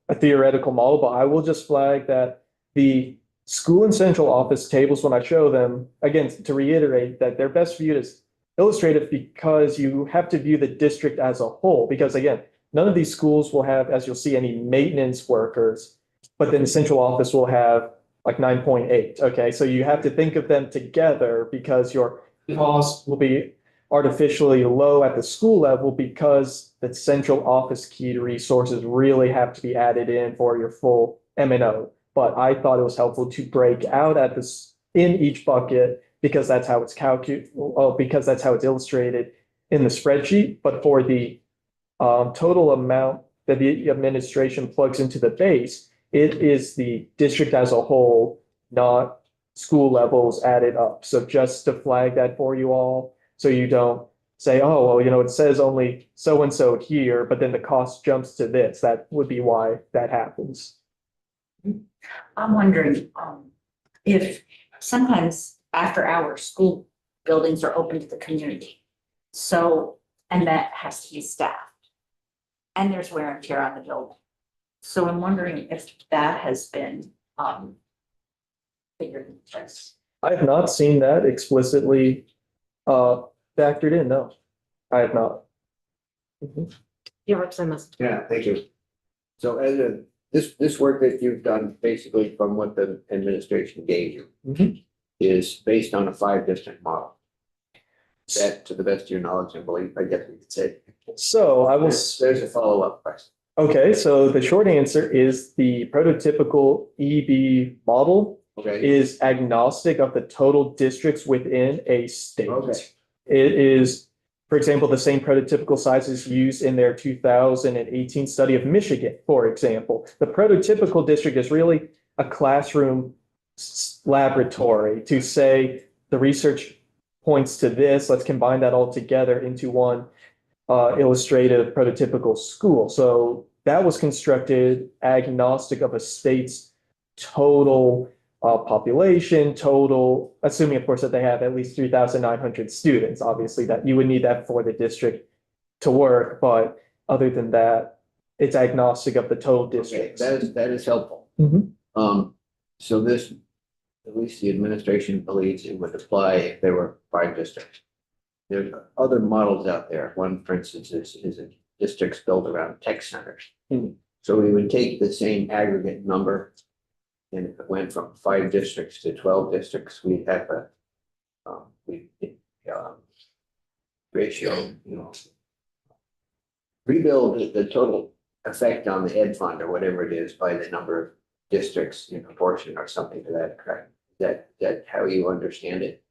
a theoretical model, but I will just flag that the school and central office tables, when I show them, again, to reiterate that they're best viewed as illustrative because you have to view the district as a whole. Because again, none of these schools will have, as you'll see, any maintenance workers, but then the central office will have like 9.8. Okay, so you have to think of them together because your cost will be artificially low at the school level because the central office keyed resources really have to be added in for your full M&O. But I thought it was helpful to break out at this in each bucket because that's how it's because that's how it's illustrated in the spreadsheet. But for the total amount that the administration plugs into the base, it is the district as a whole, not school levels added up. So just to flag that for you all, so you don't say, oh, well, it says only so-and-so here, but then the cost jumps to this. That would be why that happens. I'm wondering, if sometimes after hours, school buildings are open to the community. So, and that has to be staffed. And there's wear and tear on the building. So I'm wondering if that has been, figured into this. I have not seen that explicitly factored in, no. I have not. Mhm. Yeah, Representative Musto. Yeah, thank you. So this work that you've done, basically from what the administration gave you, Mhm. is based on a 5-district model. That, to the best of your knowledge and belief, I guess we could say. So I will. There's a follow-up question. Okay, so the short answer is the prototypical EB model Okay, is agnostic of the total districts within a state. Okay. It is, for example, the same prototypical sizes used in their 2018 study of Michigan, for example. The prototypical district is really a classroom laboratory to say the research points to this, let's combine that all together into one illustrative prototypical school. So that was constructed agnostic of a state's total population, total, assuming of course that they have at least 3,900 students. Obviously that you would need that for the district to work, but other than that, it's agnostic of the total okay, districts. that is helpful. Mhm. So this, at least the administration believes it would apply if there were 5 districts. There's other models out there. One, for instance, is a districts built around tech centers. Mhm. So we would take the same aggregate number. And if it went from 5 districts to 12 districts, we'd have a, ratio, rebuild the total effect on the ed fund or whatever it is by the number of districts in proportion or something to that effect. That how you understand it?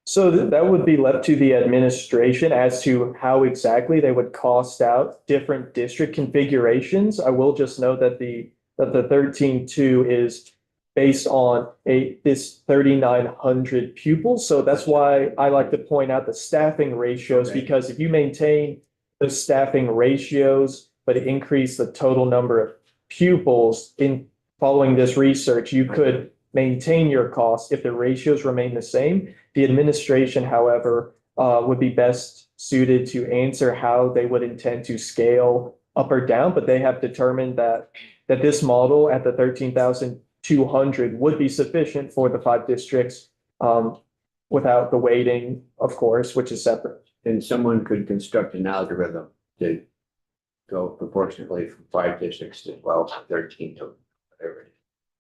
So that would be left to the administration as to how exactly they would cost out different district configurations. I will just note that the 13.2 is based on this 3,900 pupils. So that's why I like to point out the staffing ratios, Okay. because if you maintain those staffing ratios, but increase the total number of pupils in following this research, you could maintain your costs if the ratios remain the same. The administration, however, would be best suited to answer how they would intend to scale up or down, but they have determined that this model at the 13,200 would be sufficient for the 5 districts without the weighting, of course, which is separate. And someone could construct an algorithm to go proportionately from 5 districts to 12 to 13 to whatever it is.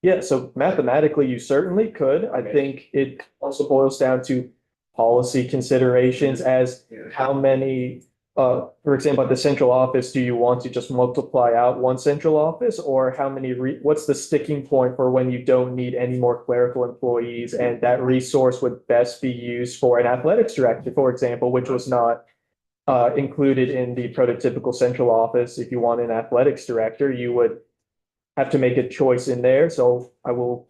Yeah, so mathematically, you certainly could. I Okay. think it also boils down to policy considerations as how many, for example, at the central office, do you want to just multiply out one central office, or how many, what's the sticking point for when you don't need any more clerical employees, and that resource would best be used for an athletics director, for example, which was not included in the prototypical central office. If you want an athletics director, you would have to make a choice in there. So I will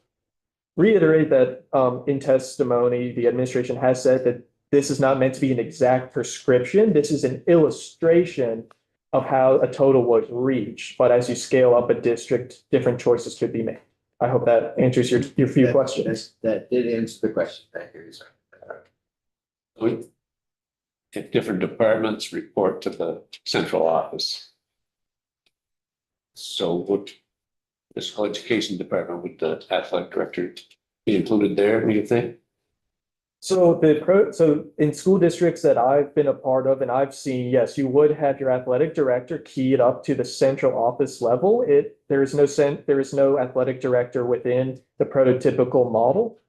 reiterate that in testimony, the administration has said that this is not meant to be an exact prescription. This is an illustration of how a total was reached. But as you scale up a district, different choices could be made. I hope that answers your few questions. That did answer the question. Thank you, sir. If different departments report to the central office. So would the school education department, would the athletic director be included there, do you think? So so in school districts that I've been a part of and I've seen, yes, you would have your athletic director key it up to the central office level. There is no athletic director within the prototypical model.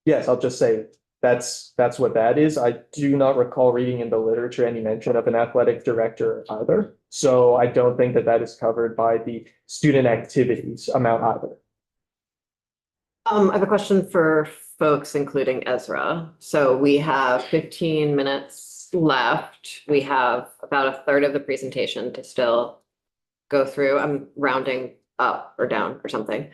Yes, I'll just say that's what that is. I do not recall reading in the literature any mention of an athletic director either. So I don't think that is covered by the student activities amount either. I have a question for folks, including Ezra. So we have 15 minutes left. We have about a third of the presentation to still go through. I'm rounding up or down or something.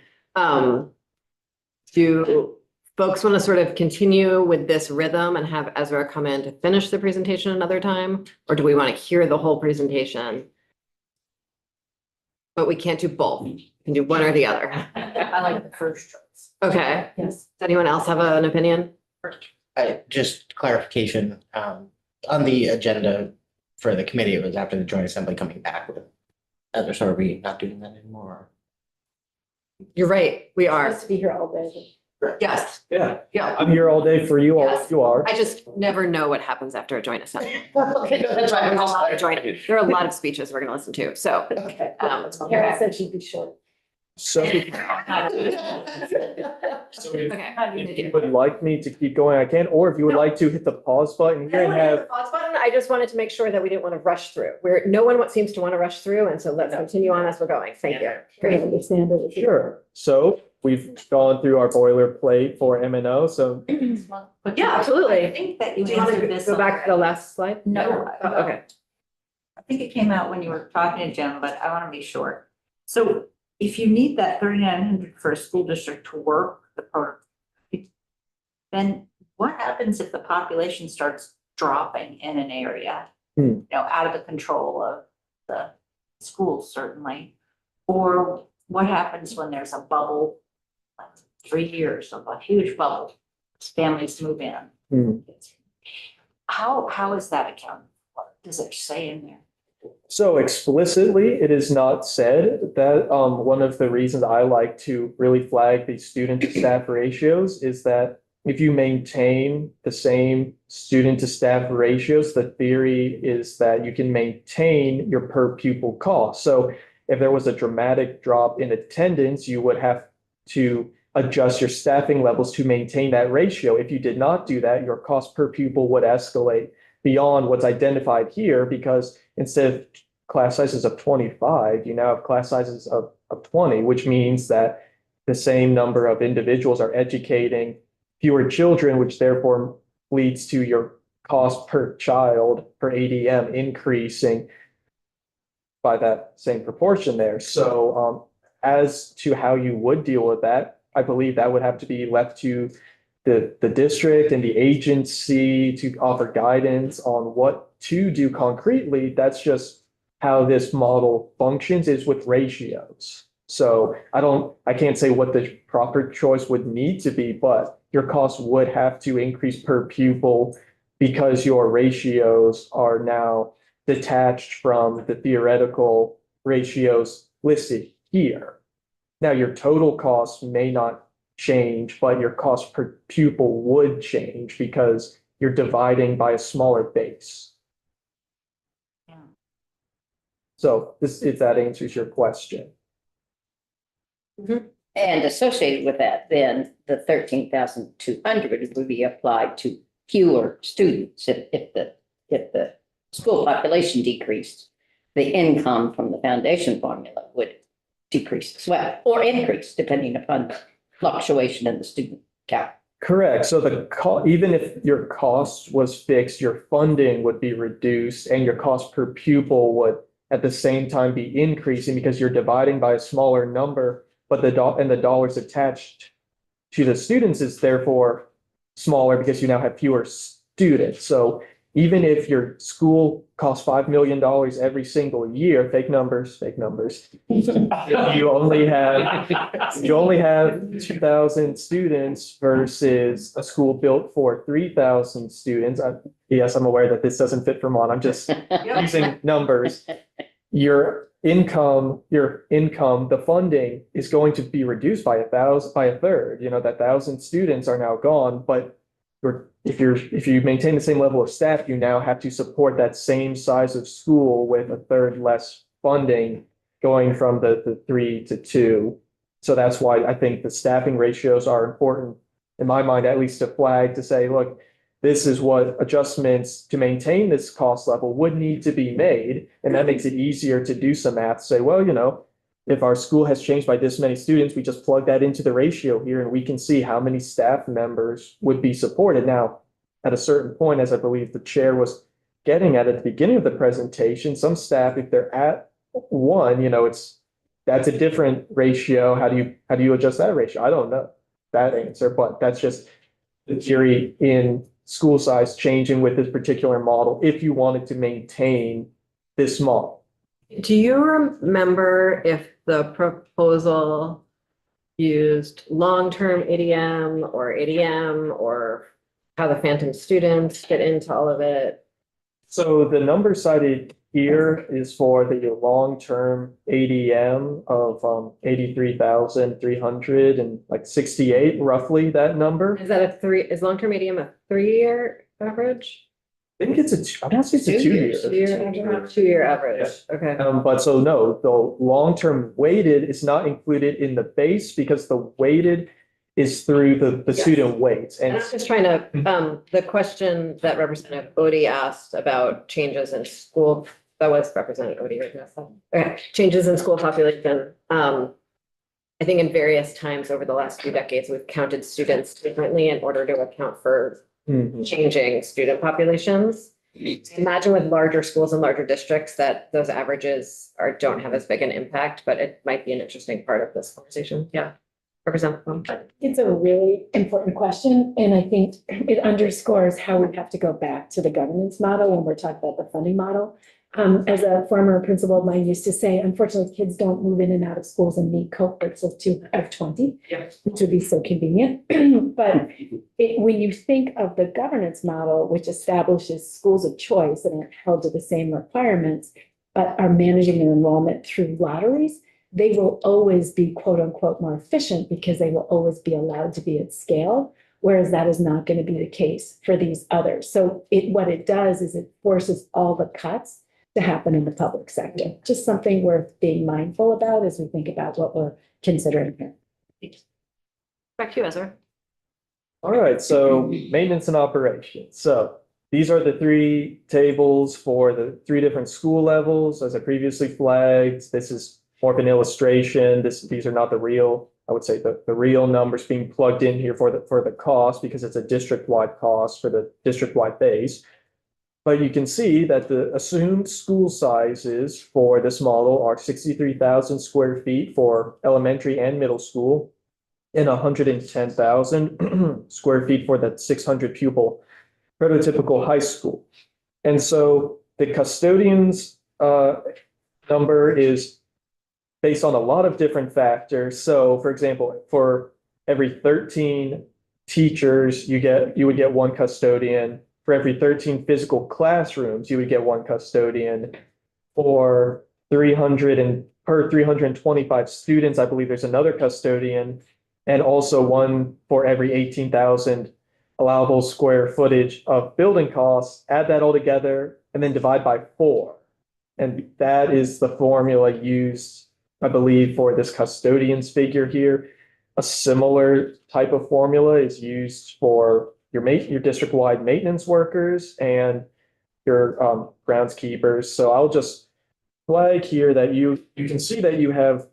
Do folks want to sort of continue with this rhythm and have Ezra come in to finish the presentation another time? Or do we want to hear the whole presentation? But we can't do both. We can do one or the other. I like the first choice. Okay. Yes. Does anyone else have an opinion? Just clarification, on the agenda for the committee, it was after the joint assembly coming back with others, so are we not doing that anymore? You're right, we are. Supposed to be here all day. Yes, Yeah, yeah. I'm here all day for you, all Yes. you are. I just never know what happens after a joint assembly. That's why there's a lot of joint, there are a lot of speeches we're gonna listen to, so. Okay. Kara said she'd be short. So Okay. if you would like me to keep going, I can, or if you would like to hit the pause button here and have, Pause button. I just wanted to make sure that we didn't want to rush through, where no one seems to want to rush through, and so let's continue on as we're going. Thank you. Great, understand it. sure. So we've gone through our boilerplate for M and O, so Yeah, absolutely. I think that you Do you want answered to this. go back to the last slide? No. Oh, okay. I think it came out when you were talking to Jim, but I want to be short. So if you need that 3,900 for a school district to work the program, then what happens if the population starts dropping in an area? You know, out of the control of the schools certainly, or what happens when there's a bubble, like 3 years of a huge bubble, families move in? Hmm. How is that accounted for? Does it say in there? So explicitly, it is not said that, one of the reasons I like to really flag the student to staff ratios is that if you maintain the same student to staff ratios, the theory is that you can maintain your per pupil cost. So if there was a dramatic drop in attendance, you would have to adjust your staffing levels to maintain that ratio. If you did not do that, your cost per pupil would escalate beyond what's identified here, because instead of class sizes of 25, you now have class sizes of 20, which means that the same number of individuals are educating fewer children, which therefore leads to your cost per child per ADM increasing by that same proportion there. So as to how you would deal with that, I believe that would have to be left to the district and the agency to offer guidance on what to do concretely. That's just how this model functions, is with ratios. So I can't say what the proper choice would need to be, but your costs would have to increase per pupil because your ratios are now detached from the theoretical ratios listed here. Now, your total costs may not change, but your cost per pupil would change because you're dividing by a smaller base. Yeah. So if that answers your question. And associated with that, then the 13,200 would be applied to fewer students if the school population decreased. The income from the foundation formula would decrease as well, or increase depending upon the fluctuation in the student count. Correct. So even if your cost was fixed, your funding would be reduced and your cost per pupil would at the same time be increasing because you're dividing by a smaller number, but the dollars attached to the students is therefore smaller because you now have fewer students. So even if your school costs $5 million every single year, fake numbers, if you only have 2,000 students versus a school built for 3,000 students. Yes, I'm aware that this doesn't fit Vermont. I'm just using numbers. Your income, the funding is going to be reduced by a third. You know, that 1,000 students are now gone, but if you maintain the same level of staff, you now have to support that same size of school with a third less funding, going from the 3 to 2. So that's why I think the staffing ratios are important, in my mind, at least to flag, to say, look, this is what adjustments to maintain this cost level would need to be made. And that makes it easier to do some math, say, well, you know, if our school has changed by this many students, we just plug that into the ratio here and we can see how many staff members would be supported. Now, at a certain point, as I believe the chair was getting at the beginning of the presentation, some staff, if they're at 1, you know, that's a different ratio. How do you adjust that ratio? I don't know. that answer, but that's just the theory in school size changing with this particular model, if you wanted to maintain this model. Do you remember if the proposal used long-term ADM or ADM, or how the phantom students fit into all of it? So the number cited here is for the long-term ADM of 83,300 and like 68, roughly that number. Is that is long-term ADM a 3-year average? I think I don't think it's a 2-year. 2-year average, okay. But so no, the long-term weighted is not included in the base because the weighted is through the Yes. student weights. And And I'm just trying to, the question that Representative Odie asked about changes in school, that was Representative Odie, right? Yes. Okay, changes in school population. I think in various times over the last few decades, we've counted students differently in order to account for Mhm. changing student populations. Imagine with larger schools and larger districts that those averages don't have as big an impact, but it might be an interesting part of this conversation. Yeah. Representative Plum. It's a really important question, and I think it underscores how we have to go back to the governance model when we're talking about the funding model. As a former principal of mine used to say, unfortunately, kids don't move in and out of schools and need cohorts of 20, Yeah. which would be so convenient. But when you think of the governance model, which establishes schools of choice that aren't held to the same requirements, but are managing their enrollment through lotteries, they will always be quote unquote more efficient because they will always be allowed to be at scale. Whereas that is not going to be the case for these others. So what it does is it forces all the cuts to happen in the public sector. Just something worth being mindful about as we think about what we're considering here. Back to you, Ezra. All right, so maintenance and operations. So these are the 3 tables for the 3 different school levels, as I previously flagged. This is more of an illustration. These are not the real, I would say the real numbers being plugged in here for the cost, because it's a district-wide cost for the district-wide base. But you can see that the assumed school sizes for this model are 63,000 square feet for elementary and middle school, and 110,000 square feet for the 600 pupil prototypical high school. And so the custodians number is based on a lot of different factors. So for example, for every 13 teachers, you would get 1 custodian. For every 13 physical classrooms, you would get 1 custodian. For per 325 students, I believe there's another custodian, and also 1 for every 18,000 allowable square footage of building costs. Add that all together and then divide by 4. And that is the formula used, I believe, for this custodian's figure here. A similar type of formula is used for your district-wide maintenance workers and your groundskeepers. So I'll just flag here that you can see that you have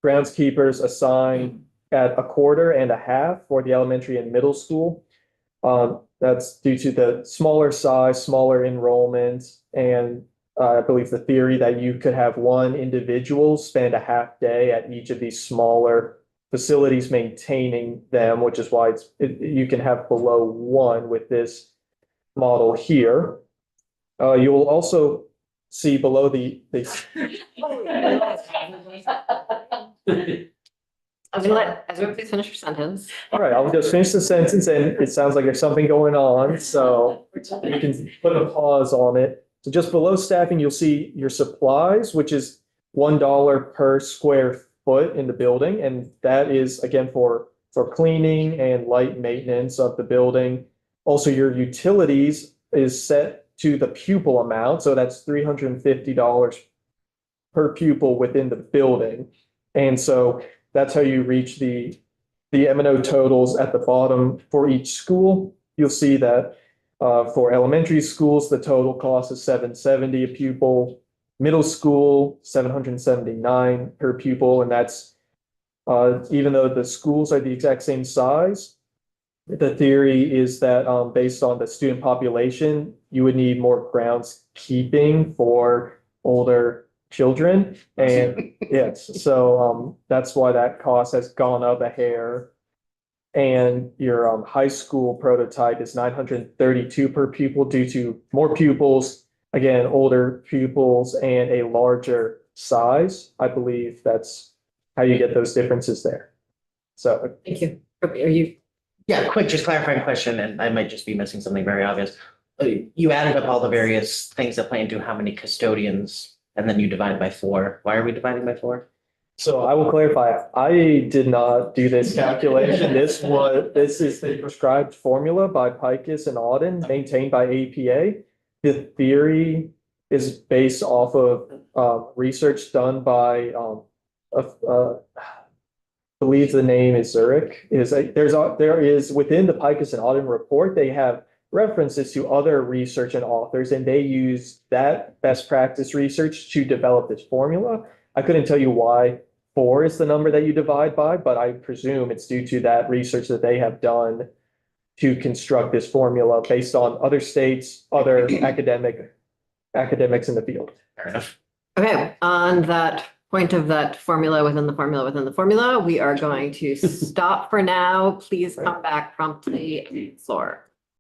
groundskeepers assigned at 1.25 for the elementary and middle school. That's due to the smaller size, smaller enrollment, and I believe the theory that you could have 1 individual spend a half day at each of these smaller facilities maintaining them, which is why you can have below 1 with this model here. You will also see below the I was gonna let Ezra please finish your sentence. All right, I'll just finish the sentence, and it sounds like there's something going on, so you can put a pause on it. So just below staffing, you'll see your supplies, which is $1 per square foot in the building, and that is again for cleaning and light maintenance of the building. Also, your utilities is set to the pupil amount, so that's $350 per pupil within the building. And so that's how you reach the M&O totals at the bottom for each school. You'll see that for elementary schools, the total cost is $770 a pupil. Middle school, $779 per pupil, and that's even though the schools are the exact same size. The theory is that based on the student population, you would need more groundskeeping for older children. And yes, so that's why that cost has gone up a hair. And your high school prototype is 932 per pupil due to more pupils, again, older pupils and a larger size. I believe that's how you get those differences there. So Thank you. Are you, Yeah, quick, just clarifying question, and I might just be missing something very obvious. You added up all the various things that play into how many custodians, and then you divide by 4. Why are we dividing by 4? So I will clarify, I did not do this calculation. This is the prescribed formula by Picus and Auden, maintained by APA. The theory is based off of research done by believe the name is Zurich. There is within the Picus and Auden report, they have references to other research and authors, and they use that best practice research to develop this formula. I couldn't tell you why 4 is the number that you divide by, but I presume it's due to that research that they have done to construct this formula based on other states, other academics in the field. Fair enough. okay, on that point of that formula within the formula, we are going to stop for now. Please come back promptly on the floor.